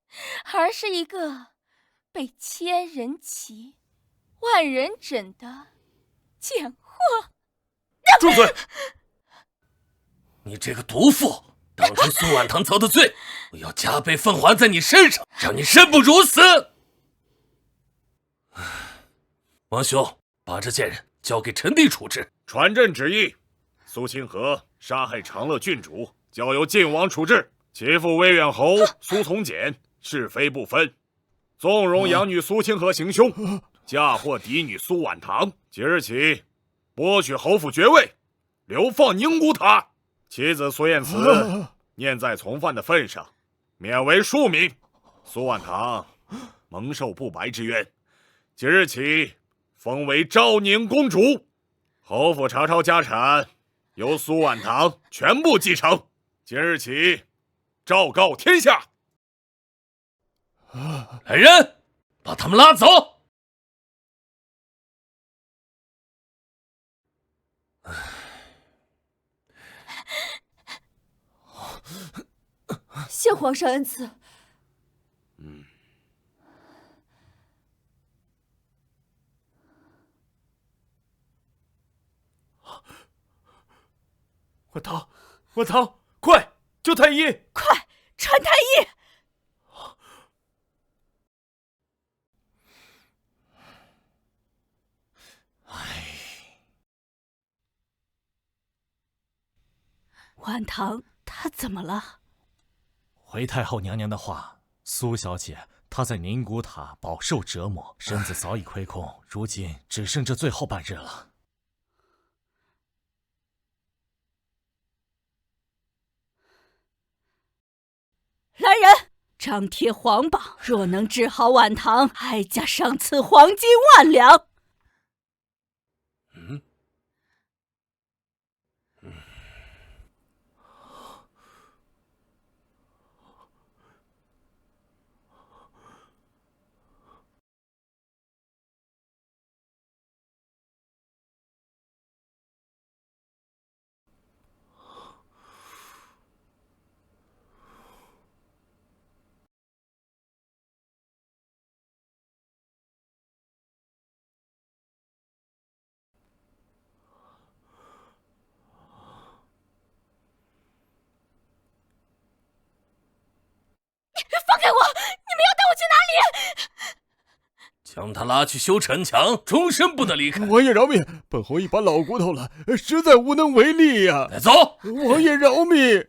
而是一个被千人骑、万人枕的贱货。住嘴！你这个毒妇，当初苏婉堂遭的罪，我要加倍奉还在你身上，让你生不如死。王兄，把这贱人交给臣弟处置。传朕旨意，苏清河杀害长乐郡主，交由晋王处置。其父威远侯苏从简是非不分，纵容养女苏清河行凶，嫁祸嫡女苏婉堂。即日起，剥取侯府爵位，流放宁古塔。妻子苏燕慈念在从犯的份上，免为庶民。苏婉堂蒙受不白之冤，即日起封为昭宁公主，侯府查抄家产由苏婉堂全部继承。即日起昭告天下。来人，把他们拉走。谢皇上恩赐。婉堂，快救太医！快传太医！婉堂，她怎么了？回太后娘娘的话，苏小姐她在宁古塔饱受折磨，身子早已亏空，如今只剩这最后半日了。来人，张贴皇榜，若能治好婉堂，哀家赏赐黄金1万两。将他拉去修城墙，终身不得离开。王爷饶命，本侯一把老骨头了，实在无能为力呀。带走！王爷饶命！我愿意，王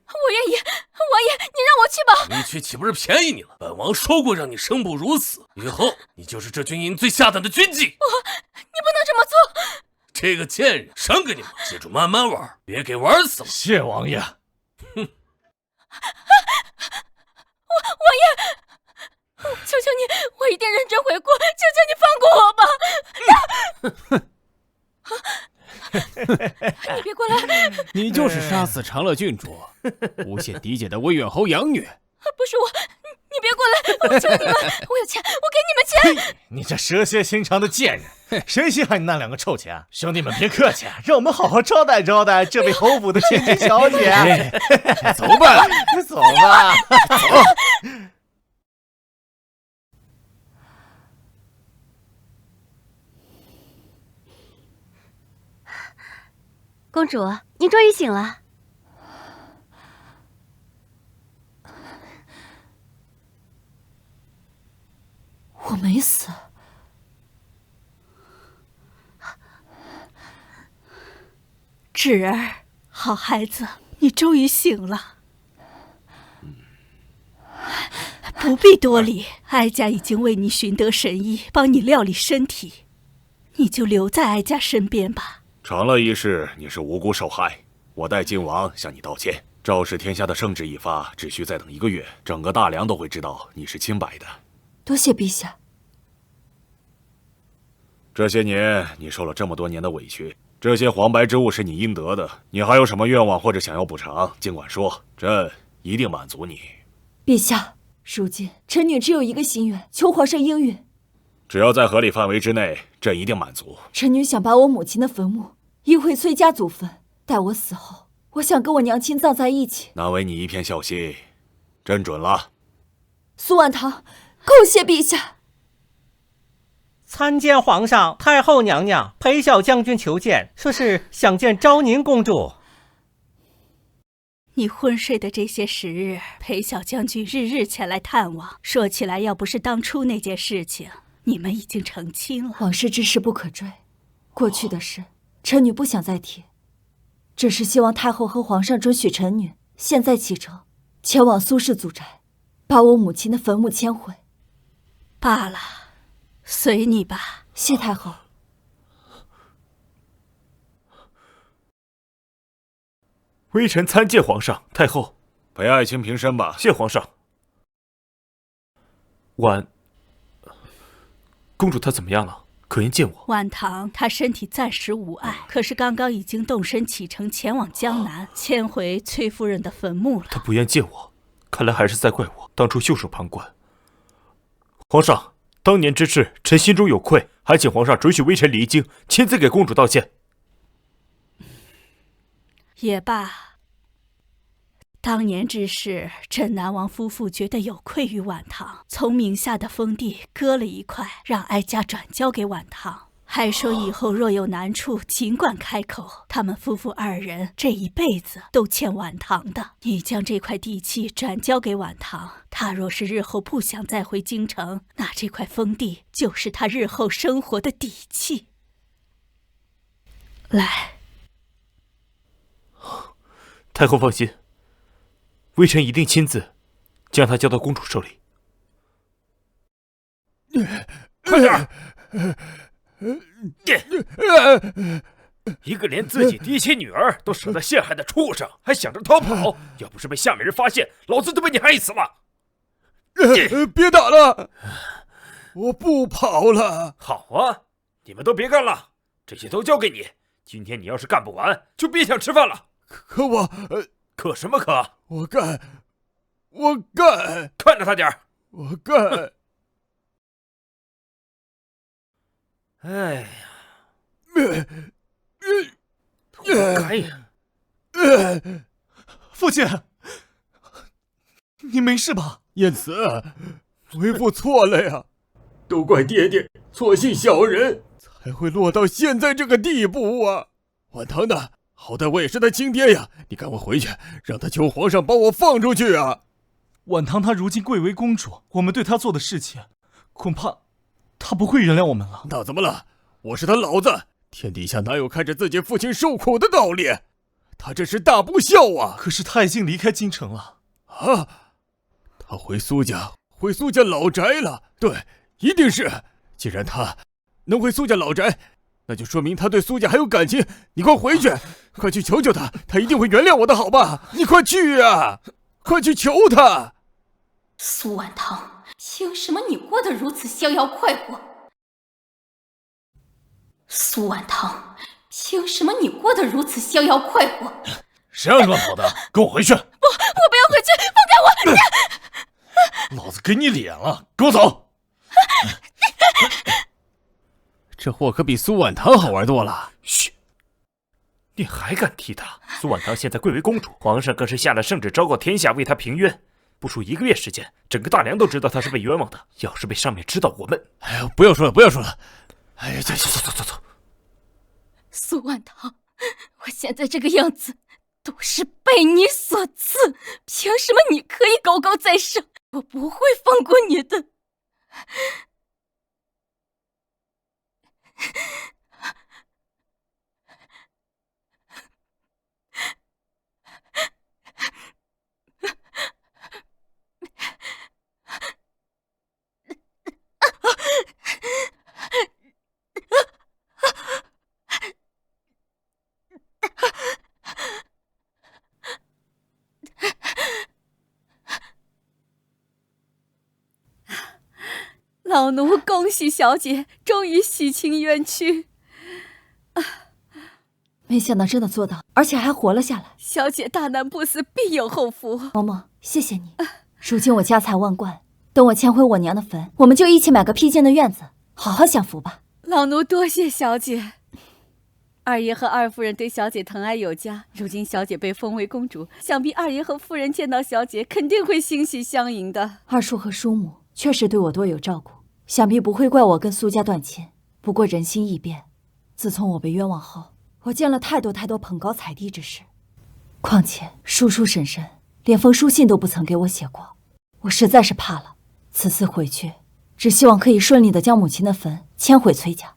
爷，你让我去吧。你去岂不是便宜你了？本王说过让你生不如死，以后你就是这军营最下等的军妓。你不能这么做。这个贱人，赏给你们，记住慢慢玩，别给玩死了。谢王爷。哼。王爷。求求你，我一定认真悔过，求求你放过我吧！你别过来！你就是杀死长乐郡主，诬陷嫡姐的威远侯养女。不是我，你别过来！我求你们，我有钱，我给你们钱。你这蛇蝎心肠的贱人，谁稀罕你那2个臭钱？兄弟们别客气，让我们好好招待招待这位侯府的千金小姐。走吧，走吧，走。公主，您终于醒了。我没死。芷儿，好孩子，你终于醒了。不必多礼，哀家已经为你寻得神医，帮你料理身体，你就留在哀家身边吧。长乐一事，你是无辜受害，我代靖王向你道歉。昭示天下的圣旨一发，只需再等1个月，整个大梁都会知道你是清白的。多谢陛下。这些年你受了这么多年的委屈，这些黄白之物是你应得的。你还有什么愿望或者想要补偿，尽管说，朕一定满足你。陛下，如今臣女只有一个心愿，求皇上应允。只要在合理范围之内，朕一定满足。臣女想把我母亲的坟墓移回崔家祖坟，待我死后，我想跟我娘亲葬在一起。难为你一片孝心，朕准了。苏婉堂，叩谢陛下。参见皇上，太后娘娘，裴小将军求见，说是想见昭宁公主。你昏睡的这些时日，裴小将军日日前来探望。说起来，要不是当初那件事情，你们已经成亲了。往事之事不可追，过去的事，臣女不想再提。只是希望太后和皇上准许臣女现在启程，前往苏氏祖宅，把我母亲的坟墓迁回。罢了，随你吧。谢太后。微臣参见皇上、太后。陪爱卿平身吧。谢皇上。公主她怎么样了？可愿见我？婉堂她身体暂时无碍，可是刚刚已经动身启程前往江南，迁回崔夫人的坟墓了。她不愿见我，看来还是在怪我当初袖手旁观。皇上，当年之事，臣心中有愧，还请皇上准许微臣离京，亲自给公主道歉。也罢，当年之事，镇南王夫妇觉得有愧于婉堂，从名下的封地割了一块，让哀家转交给婉堂，还说以后若有难处尽管开口，他们夫妇2人这一辈子都欠婉堂的。你将这块地契转交给婉堂，他若是日后不想再回京城，那这块封地就是他日后生活的底气。来，太后放心，微臣一定亲自将他交到公主手里。快点！一个连自己嫡亲女儿都舍得陷害的畜生，还想着逃跑！要不是被下面人发现，老子就被你害死了！别打了，我不跑了。好啊，你们都别干了，这些都交给你。今天你要是干不完，就别想吃饭了。可我，可什么可？我干！看着他点儿！我干！哎呀，活该呀！父亲，你没事吧？燕慈，为父错了呀，都怪爹爹错信小人，才会落到现在这个地步啊！婉堂呢？好歹我也是他亲爹呀！你赶快回去，让他求皇上把我放出去啊！婉堂她如今贵为公主，我们对她做的事情，恐怕他不会原谅我们了。那怎么了？我是他老子，天底下哪有看着自己父亲受苦的道理？他这是大不孝啊！可是他已经离开京城了。啊，他回苏家老宅了。对，一定是。既然他能回苏家老宅，那就说明他对苏家还有感情。你快回去，快去求求他，他一定会原谅我的，好吧？你快去啊，快去求他。苏婉堂，凭什么你过得如此逍遥快活？苏婉堂，凭什么你过得如此逍遥快活？谁让你乱跑的？跟我回去！不，我不要回去，放开我！老子给你脸了，跟我走！这货可比苏婉堂好玩多了。嘘，你还敢提他？苏婉堂现在贵为公主，皇上更是下了圣旨，昭告天下为她平冤。不出1个月时间，整个大梁都知道她是被冤枉的。要是被上面知道我们……哎呀，不要说了，不要说了。哎呀，走。苏婉堂，我现在这个样子都是被你所赐，凭什么你可以高高在上？我不会放过你的。老奴恭喜小姐终于洗清冤屈。没想到真的做到，而且还活了下来。小姐大难不死，必有后福。嬷嬷，谢谢你。如今我家财万贯，等我迁回我娘的坟，我们就一起买个僻静的院子，好好享福吧。老奴多谢小姐。二爷和二夫人对小姐疼爱有加，如今小姐被封为公主，想必二爷和夫人见到小姐肯定会欣喜相迎的。二叔和叔母确实对我多有照顾，想必不会怪我跟苏家断亲。不过人心易变，自从我被冤枉后，我见了太多捧高踩低之事。况且叔叔婶婶连封书信都不曾给我写过，我实在是怕了。此次回去，只希望可以顺利的将母亲的坟迁回崔家。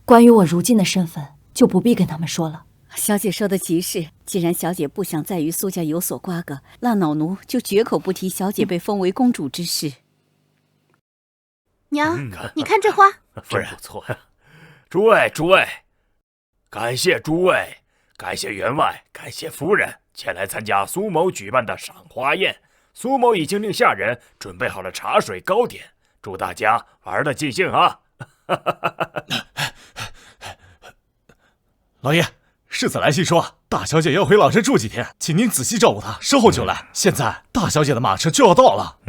关于我如今的身份，就不必跟他们说了。小姐说的极是，既然小姐不想再与苏家有所瓜葛，那老奴就绝口不提小姐被封为公主之事。娘，你看这花，真不错呀！诸位，感谢诸位，感谢员外，感谢夫人前来参加苏某举办的赏花宴。苏某已经令下人准备好了茶水糕点，祝大家玩得尽兴啊！老爷，世子来信说大小姐要回老宅住几天，请您仔细照顾她，稍后就来。现在大小姐的马车就要到了。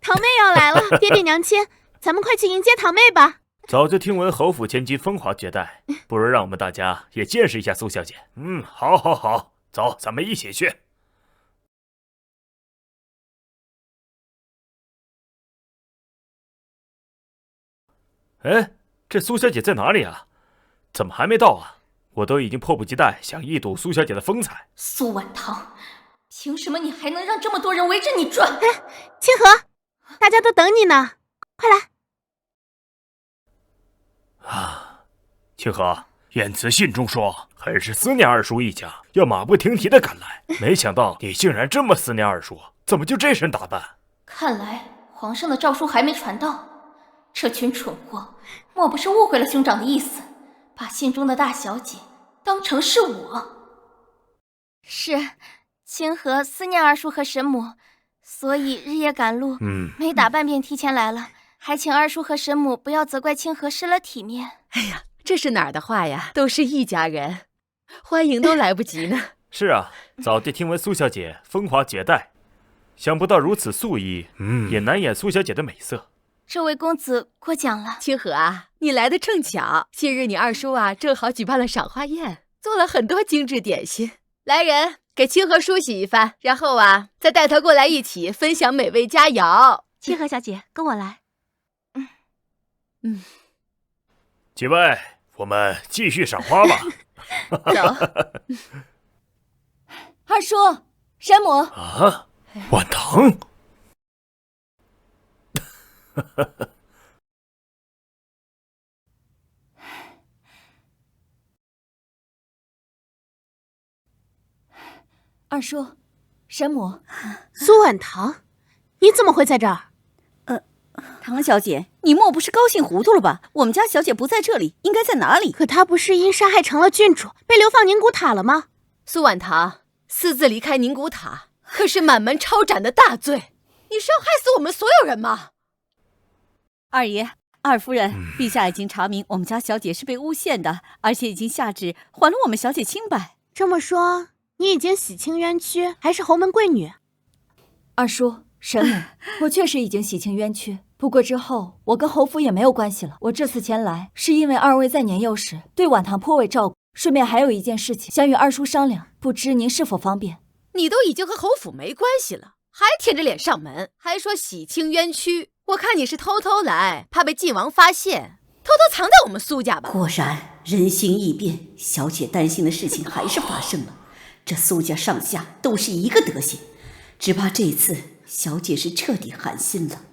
堂妹要来了，爹爹娘亲，咱们快去迎接堂妹吧。早就听闻侯府千金风华绝代，不如让我们大家也见识一下苏小姐。好，走，咱们一起去。哎，这苏小姐在哪里啊？怎么还没到啊？我都已经迫不及待想一睹苏小姐的风采。苏婉堂，凭什么你还能让这么多人围着你转？哎，清河，大家都等你呢，快来！清河，言辞信中说很是思念二叔一家，要马不停蹄的赶来，没想到你竟然这么思念二叔，怎么就这身打扮？看来皇上的诏书还没传到，这群蠢货莫不是误会了兄长的意思，把信中的大小姐当成是我。是，清河思念二叔和神母，所以日夜赶路，没打扮便提前来了，还请二叔和神母不要责怪清河失了体面。哎呀，这是哪儿的话呀？都是一家人，欢迎都来不及呢。是啊，早就听闻苏小姐风华绝代，想不到如此素衣，也难掩苏小姐的美色。这位公子过奖了。清河啊，你来的正巧，近日你二叔啊正好举办了赏花宴，做了很多精致点心。来人，给清河梳洗一番，然后啊再带他过来一起分享美味佳肴。清河小姐，跟我来。几位，我们继续赏花吧。走。二叔，山姆。啊，婉堂。二叔，神母，苏婉堂，你怎么会在这儿？唐小姐，你莫不是高兴糊涂了吧？我们家小姐不在这里，应该在哪里？可她不是因杀害长乐郡主被流放宁古塔了吗？苏婉堂私自离开宁古塔，可是满门抄斩的大罪，你是要害死我们所有人吗？二爷、二夫人，陛下已经查明我们家小姐是被诬陷的，而且已经下旨还了我们小姐清白。这么说，你已经洗清冤屈，还是侯门贵女？二叔，神母，我确实已经洗清冤屈。不过之后，我跟侯府也没有关系了。我这次前来，是因为二位在年幼时对婉堂颇为照顾，顺便还有一件事情想与二叔商量，不知您是否方便？你都已经和侯府没关系了，还舔着脸上门，还说洗清冤屈。我看你是偷偷来，怕被晋王发现，偷偷藏在我们苏家吧。果然人心易变，小姐担心的事情还是发生了。这苏家上下都是一个德行，只怕这次小姐是彻底寒心了。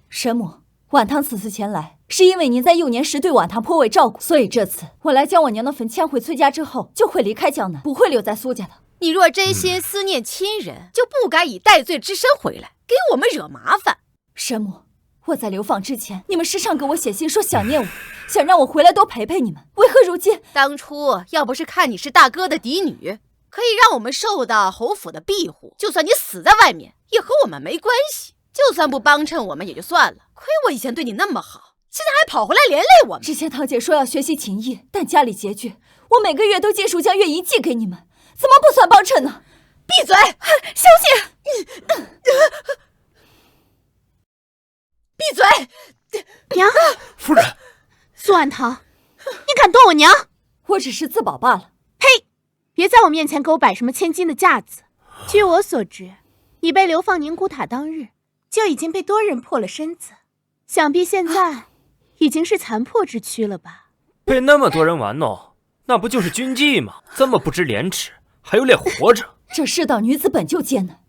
神母，婉堂此次前来，是因为您在幼年时对婉堂颇为照顾，所以这次我来将我娘的坟迁回崔家之后，就会离开江南，不会留在苏家的。你若真心思念亲人，就不该以戴罪之身回来，给我们惹麻烦。神母，我在流放之前，你们时常给我写信说想念我，想让我回来多陪陪你们，为何如今？当初要不是看你是大哥的嫡女，可以让我们受到侯府的庇护，就算你死在外面，也和我们没关系。就算不帮衬我们也就算了，亏我以前对你那么好，现在还跑回来连累我们。之前堂姐说要学习琴艺，但家里拮据，我每个月都尽数将乐仪寄给你们，怎么不算帮衬呢？闭嘴，小姐！闭嘴！娘，夫人，苏婉堂，你敢动我娘？我只是自保罢了。呸！别在我面前给我摆什么千金的架子。据我所知，你被流放宁古塔当日，就已经被多人破了身子，想必现在已经是残破之躯了吧？被那么多人玩弄，那不就是军妓吗？这么不知廉耻，还有脸活着？这世道女子本就艰难，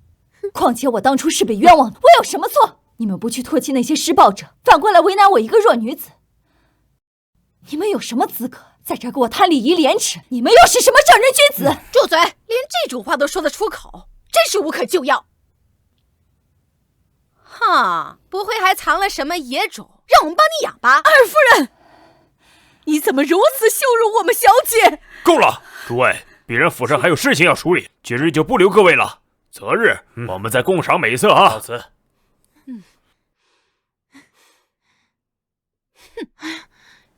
况且我当初是被冤枉的，我有什么错？你们不去唾弃那些施暴者，反过来为难我一个弱女子，你们有什么资格在这给我谈礼仪廉耻？你们又是什么正人君子？住嘴！连这种话都说得出口，真是无可救药。哈，不会还藏了什么野种，让我们帮你养吧？二夫人，你怎么如此羞辱我们小姐？够了，诸位，鄙人府上还有事情要处理，今日就不留各位了。择日我们再共赏美色啊！告辞。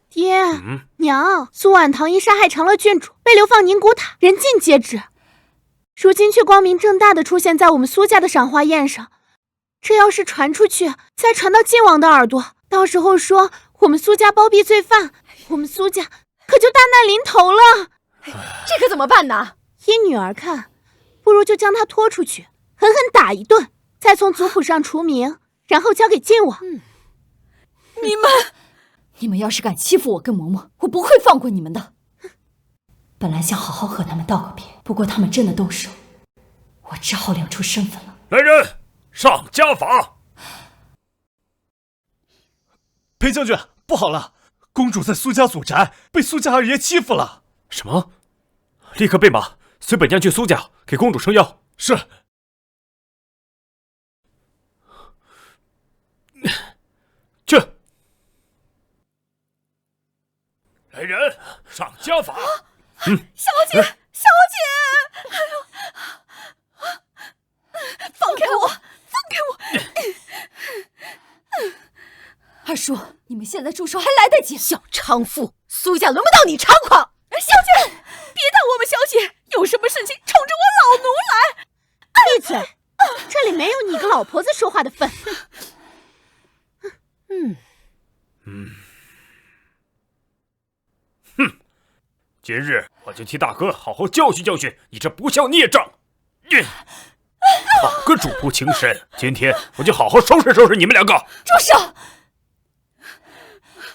爹，娘，苏婉堂因杀害长乐郡主被流放宁古塔，人尽皆知。如今却光明正大的出现在我们苏家的赏花宴上，这要是传出去，再传到晋王的耳朵，到时候说我们苏家包庇罪犯，我们苏家可就大难临头了。这可怎么办呢？依女儿看，不如就将他拖出去，狠狠打一顿，再从族谱上除名，然后交给晋王。你们要是敢欺负我跟嬷嬷，我不会放过你们的。本来想好好和他们道个别，不过他们真的动手，我只好亮出身份了。来人，上家法！裴将军，不好了，公主在苏家祖宅被苏家二爷欺负了。什么？立刻备马，随本将去苏家给公主撑腰。是。去。来人，上家法！小姐，小姐，放开我，放开我！二叔，你们现在住手还来得及。小娼妇，苏家轮不到你猖狂！小姐，别打我们小姐，有什么事情冲着我老奴来！闭嘴！这里没有你一个老婆子说话的份。今日我就替大哥好好教训教训你这不孝孽障！好个主仆情深，今天我就好好收拾收拾你们两个！住手！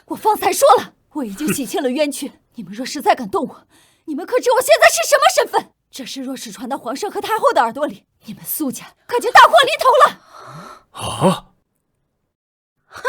我方才说了，我已经洗清了冤屈。你们若是再敢动我，你们可知我现在是什么身份？这事若是传到皇上和太后的耳朵里，你们苏家可就大祸临头了！啊！哼，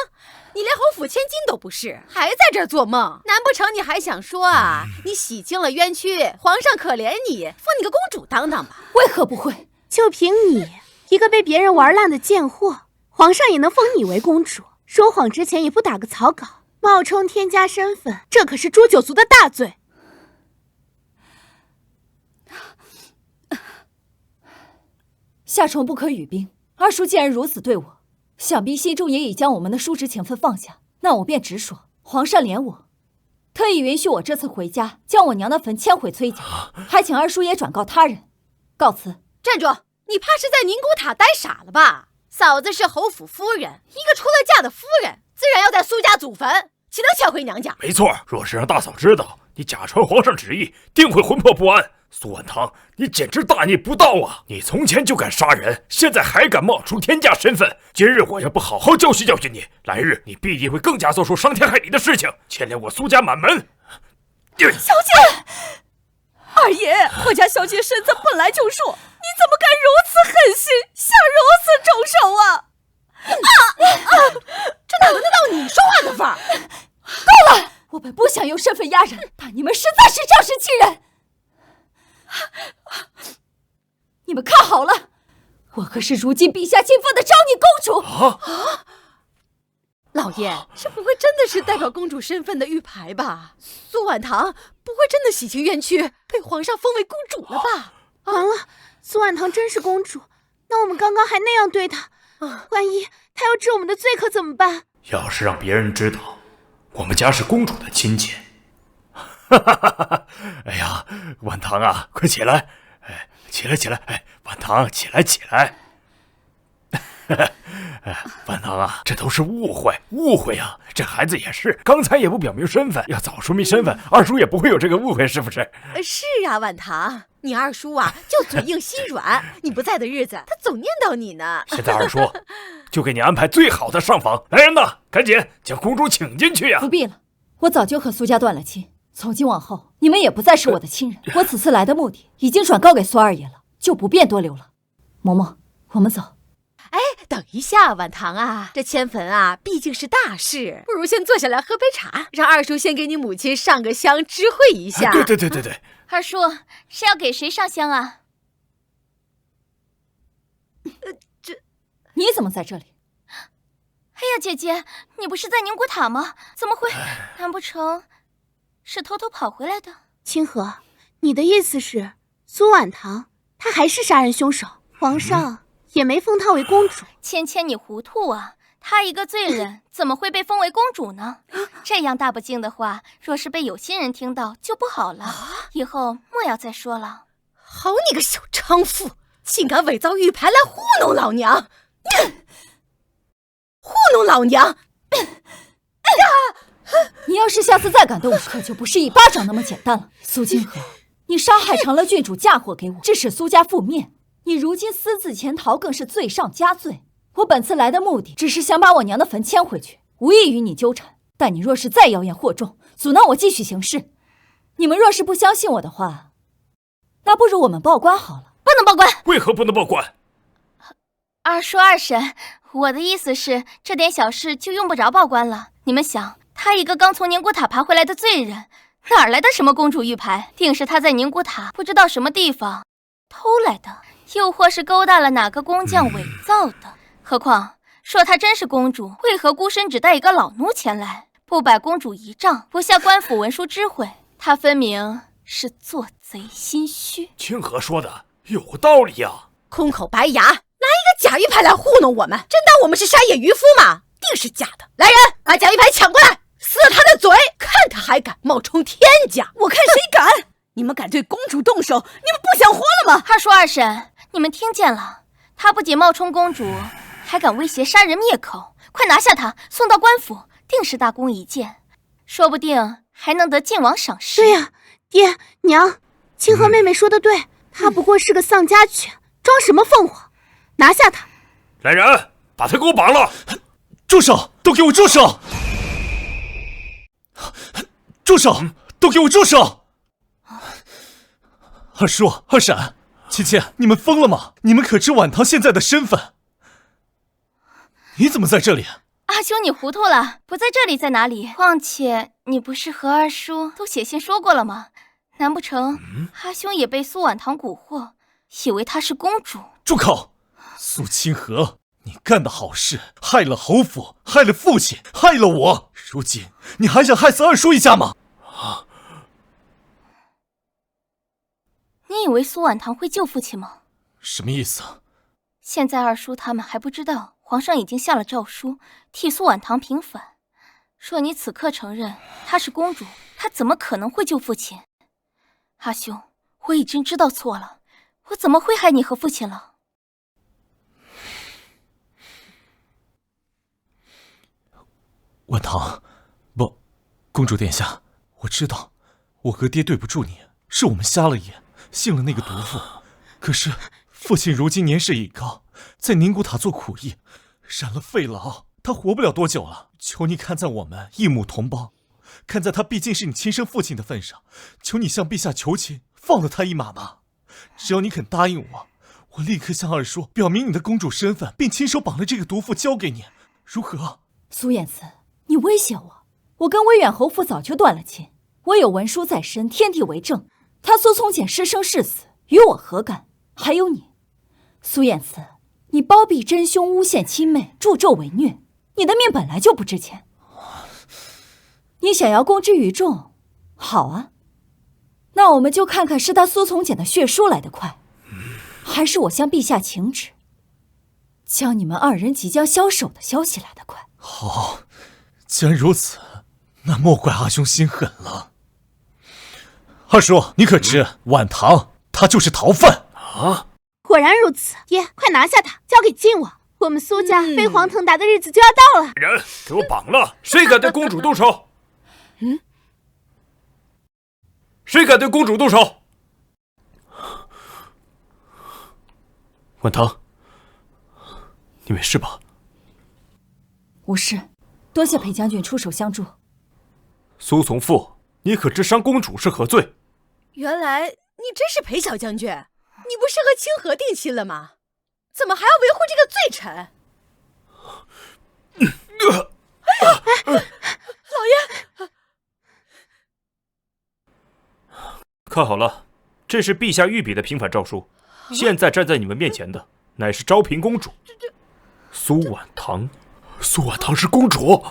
你连侯府千金都不是，还在这儿做梦？难不成你还想说啊？你洗清了冤屈，皇上可怜你，封你个公主当当吧？为何不会？就凭你一个被别人玩烂的贱货，皇上也能封你为公主？说谎之前也不打个草稿，冒充天家身份，这可是诛九族的大罪。夏虫不可语冰，二叔既然如此对我，想必心中也已将我们的叔侄情分放下。那我便直说，皇上怜我，特意允许我这次回家，将我娘的坟迁回崔家，还请二叔爷转告他人。告辞。站住！你怕是在宁古塔待傻了吧？嫂子是侯府夫人，一个出了嫁的夫人，自然要在苏家祖坟，岂能迁回娘家？没错，若是让大嫂知道你假传皇上旨意，定会魂魄不安。苏婉堂，你简直大逆不道啊！你从前就敢杀人，现在还敢冒充天价身份。今日我要不好好教训教训你，来日你必定会更加做出伤天害理的事情，牵连我苏家满门。小姐，二爷，我家小姐身子本来就弱，你怎么敢如此狠心，下如此重手啊？这哪轮得到你说话的份儿？够了！我本不想用身份压人，但你们实在是仗势欺人。你们看好了，我可是如今陛下亲封的昭宁公主啊！老爷，这不会真的是代表公主身份的玉牌吧？苏婉堂不会真的洗清冤屈，被皇上封为公主了吧？完了，苏婉堂真是公主，那我们刚刚还那样对她，万一她要治我们的罪可怎么办？要是让别人知道我们家是公主的亲戚，哎呀，婉堂啊，快起来！哎，起来起来！哎，婉堂，起来起来！婉堂啊，这都是误会啊！这孩子也是，刚才也不表明身份，要早说明身份，二叔也不会有这个误会，是不是？是啊，婉堂，你二叔啊，就嘴硬心软，你不在的日子，他总念叨你呢。现在二叔就给你安排最好的上房，来人呐，赶紧将公主请进去呀！不必了，我早就和苏家断了亲。从今往后，你们也不再是我的亲人。我此次来的目的已经转告给苏二爷了，就不便多留了。嬷嬷，我们走。哎，等一下，婉堂啊，这迁坟啊毕竟是大事，不如先坐下来喝杯茶，让二叔先给你母亲上个香，知会一下。对。二叔是要给谁上香啊？你怎么在这里？哎呀，姐姐，你不是在宁古塔吗？怎么会？难不成是偷偷跑回来的？清河，你的意思是苏婉堂她还是杀人凶手？皇上也没封她为公主。芊芊，你糊涂啊！她一个罪人，怎么会被封为公主呢？这样大不敬的话，若是被有心人听到，就不好了。以后莫要再说了。好你个小娼妇，竟敢伪造玉牌来糊弄老娘！糊弄老娘！你要是下次再敢动手，可就不是一巴掌那么简单了。苏清河，你杀害长乐郡主，嫁祸给我，致使苏家覆灭。你如今私自潜逃，更是罪上加罪。我本次来的目的，只是想把我娘的坟迁回去，无意与你纠缠。但你若是再妖言惑众，阻挠我继续行事，你们若是不相信我的话，那不如我们报官好了。不能报官。为何不能报官？二叔二婶，我的意思是，这点小事就用不着报官了。你们想，他一个刚从宁古塔爬回来的罪人，哪来的什么公主玉牌？定是他在宁古塔不知道什么地方偷来的，又或是勾搭了哪个工匠伪造的。何况说她真是公主，为何孤身只带一个老奴前来，不摆公主仪仗，不下官府文书知会？他分明是做贼心虚。清河说的有道理呀！空口白牙，拿一个假玉牌来糊弄我们，真当我们是山野渔夫吗？定是假的！来人，把假玉牌抢过来，撕了他的嘴，看他还敢冒充天价！我看谁敢！你们敢对公主动手，你们不想活了吗？二叔二婶，你们听见了？他不仅冒充公主，还敢威胁杀人灭口！快拿下他，送到官府，定是大功一件，说不定还能得晋王赏识。对呀，爹娘，清河妹妹说的对，她不过是个丧家犬，装什么凤凰？拿下她！来人，把他给我绑了！住手！都给我住手！住手！都给我住手！二叔、二婶、芊芊，你们疯了吗？你们可知婉堂现在的身份？你怎么在这里？阿兄，你糊涂了，不在这里在哪里？况且你不是和二叔都写信说过了吗？难不成阿兄也被苏婉堂蛊惑，以为她是公主？住口！苏清河，你干的好事，害了侯府，害了父亲，害了我。如今你还想害死二叔一家吗？你以为苏婉堂会救父亲吗？什么意思？现在二叔他们还不知道，皇上已经下了诏书，替苏婉堂平反。若你此刻承认她是公主，她怎么可能会救父亲？阿兄，我已经知道错了，我怎么会害你和父亲了？婉堂，不，公主殿下，我知道，我和爹对不住你，是我们瞎了眼，信了那个毒妇。可是父亲如今年事已高，在宁古塔做苦役，染了肺痨，他活不了多久了。求你看在我们一母同胞，看在他毕竟是你亲生父亲的份上，求你向陛下求情，放了他一马吧。只要你肯答应我，我立刻向二叔表明你的公主身份，并亲手绑了这个毒妇交给你，如何？苏衍慈，你威胁我，我跟威远侯府早就断了亲，我有文书在身，天地为证，他苏从简是生是死，与我何干？还有你，苏衍慈，你包庇真凶，诬陷亲妹，助纣为虐，你的命本来就不值钱。你想要公之于众，好啊，那我们就看看是他苏从简的血书来得快，还是我向陛下请旨，将你们二人即将枭首的消息来得快。好，既然如此，那莫怪阿兄心狠了。二叔，你可知婉堂他就是逃犯啊？果然如此，爷，快拿下他，交给晋王，我们苏家飞黄腾达的日子就要到了。人给我绑了！谁敢对公主动手？谁敢对公主动手？婉堂，你没事吧？无事，多谢裴将军出手相助。苏从父，你可知伤公主是何罪？原来你真是裴小将军，你不是和清河定亲了吗？怎么还要维护这个罪臣？老爷，看好了，这是陛下御笔的平反诏书。现在站在你们面前的，乃是昭平公主苏婉堂。苏婉堂是公主。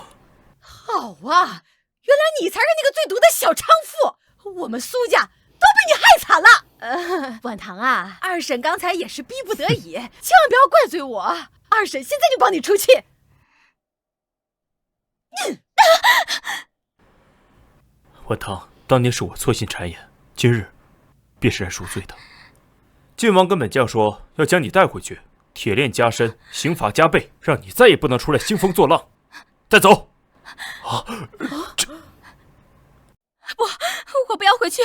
好啊，原来你才是那个最毒的小娼妇，我们苏家都被你害惨了。婉堂啊，二婶刚才也是逼不得已，千万不要怪罪我。二婶现在就帮你出气。婉堂，当年是我错信谗言，今日便是然赎罪的。晋王跟本将说要将你带回去，铁链加身，刑罚加倍，让你再也不能出来兴风作浪。带走！不，我不要回去。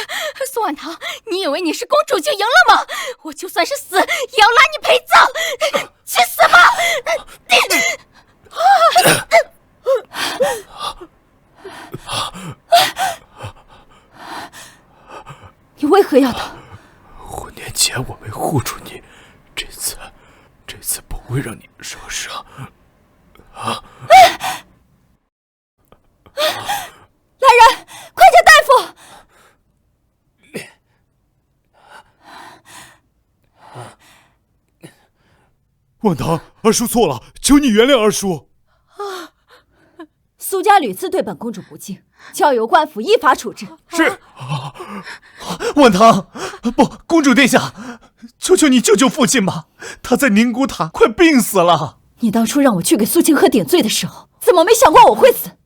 苏婉堂，你以为你是公主就赢了吗？我就算是死，也要拉你陪葬。去死吧！你为何要逃5年前我没护住你，这次不会让你受伤。来人，快叫大夫！婉堂，二叔错了，求你原谅二叔。苏家屡次对本公主不敬，交由官府依法处置。是。婉堂，不，公主殿下，求求你救救父亲吧，他在宁古塔快病死了。你当初让我去给苏清河顶罪的时候，怎么没想过我会死？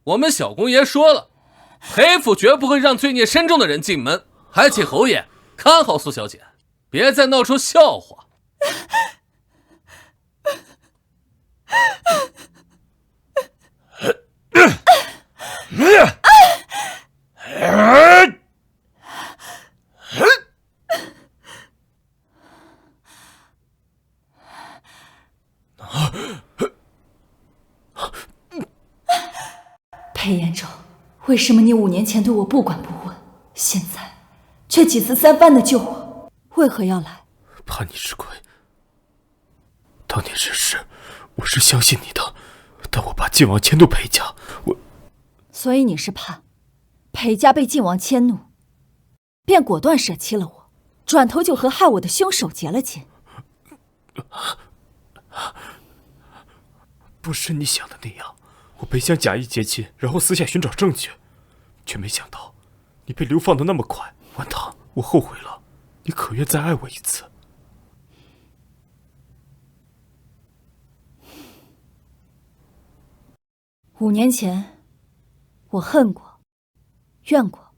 我们小公爷说了，裴府绝不会让罪孽深重的人进门，还请侯爷看好苏小姐，别再闹出笑话。为什么你5年前对我不管不问，现在却几次3番的救我？为何要来？怕你吃亏。当年之事，我是相信你的，但我把晋王迁都裴家，所以你是怕裴家被晋王迁怒，便果断舍弃了我，转头就和害我的凶手结了亲。不是你想的那样，我本想假意结亲，然后私下寻找证据，却没想到你被流放的那么快。婉堂，我后悔了，你可愿再爱我一次？5年前，我恨过，怨过。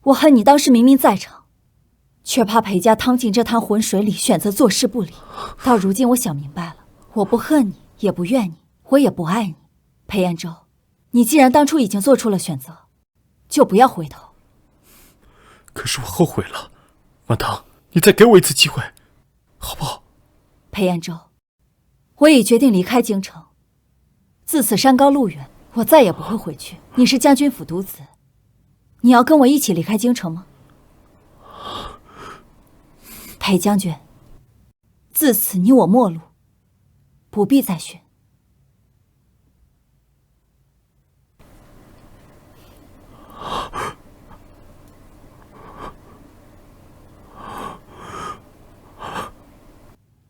我恨你当时明明在场，却怕裴家趟进这滩浑水里，选择坐视不理。到如今，我想明白了，我不恨你，也不怨你，我也不爱你。裴彦舟，你既然当初已经做出了选择，就不要回头。可是我后悔了，婉堂，你再给我一次机会，好不好？裴彦舟，我已决定离开京城，自此山高路远，我再也不会回去。你是将军府独子，你要跟我一起离开京城吗？裴将军，自此你我陌路，不必再寻。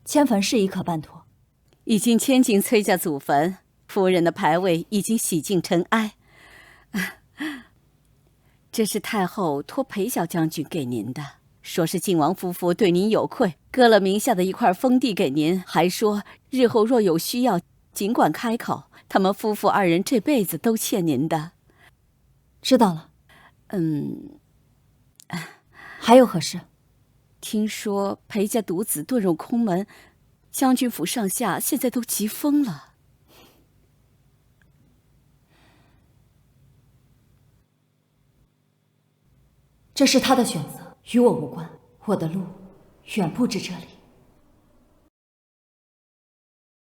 迁坟事宜可办妥？已经迁进崔家祖坟，夫人的牌位已经洗净尘埃。这是太后托裴小将军给您的，说是晋王夫妇对您有愧，割了名下的一块封地给您，还说日后若有需要，尽管开口，他们夫妇2人这辈子都欠您的。知道了。还有何事？听说裴家独子遁入空门，将军府上下现在都急疯了。这是他的选择，与我无关。我的路远不止这里。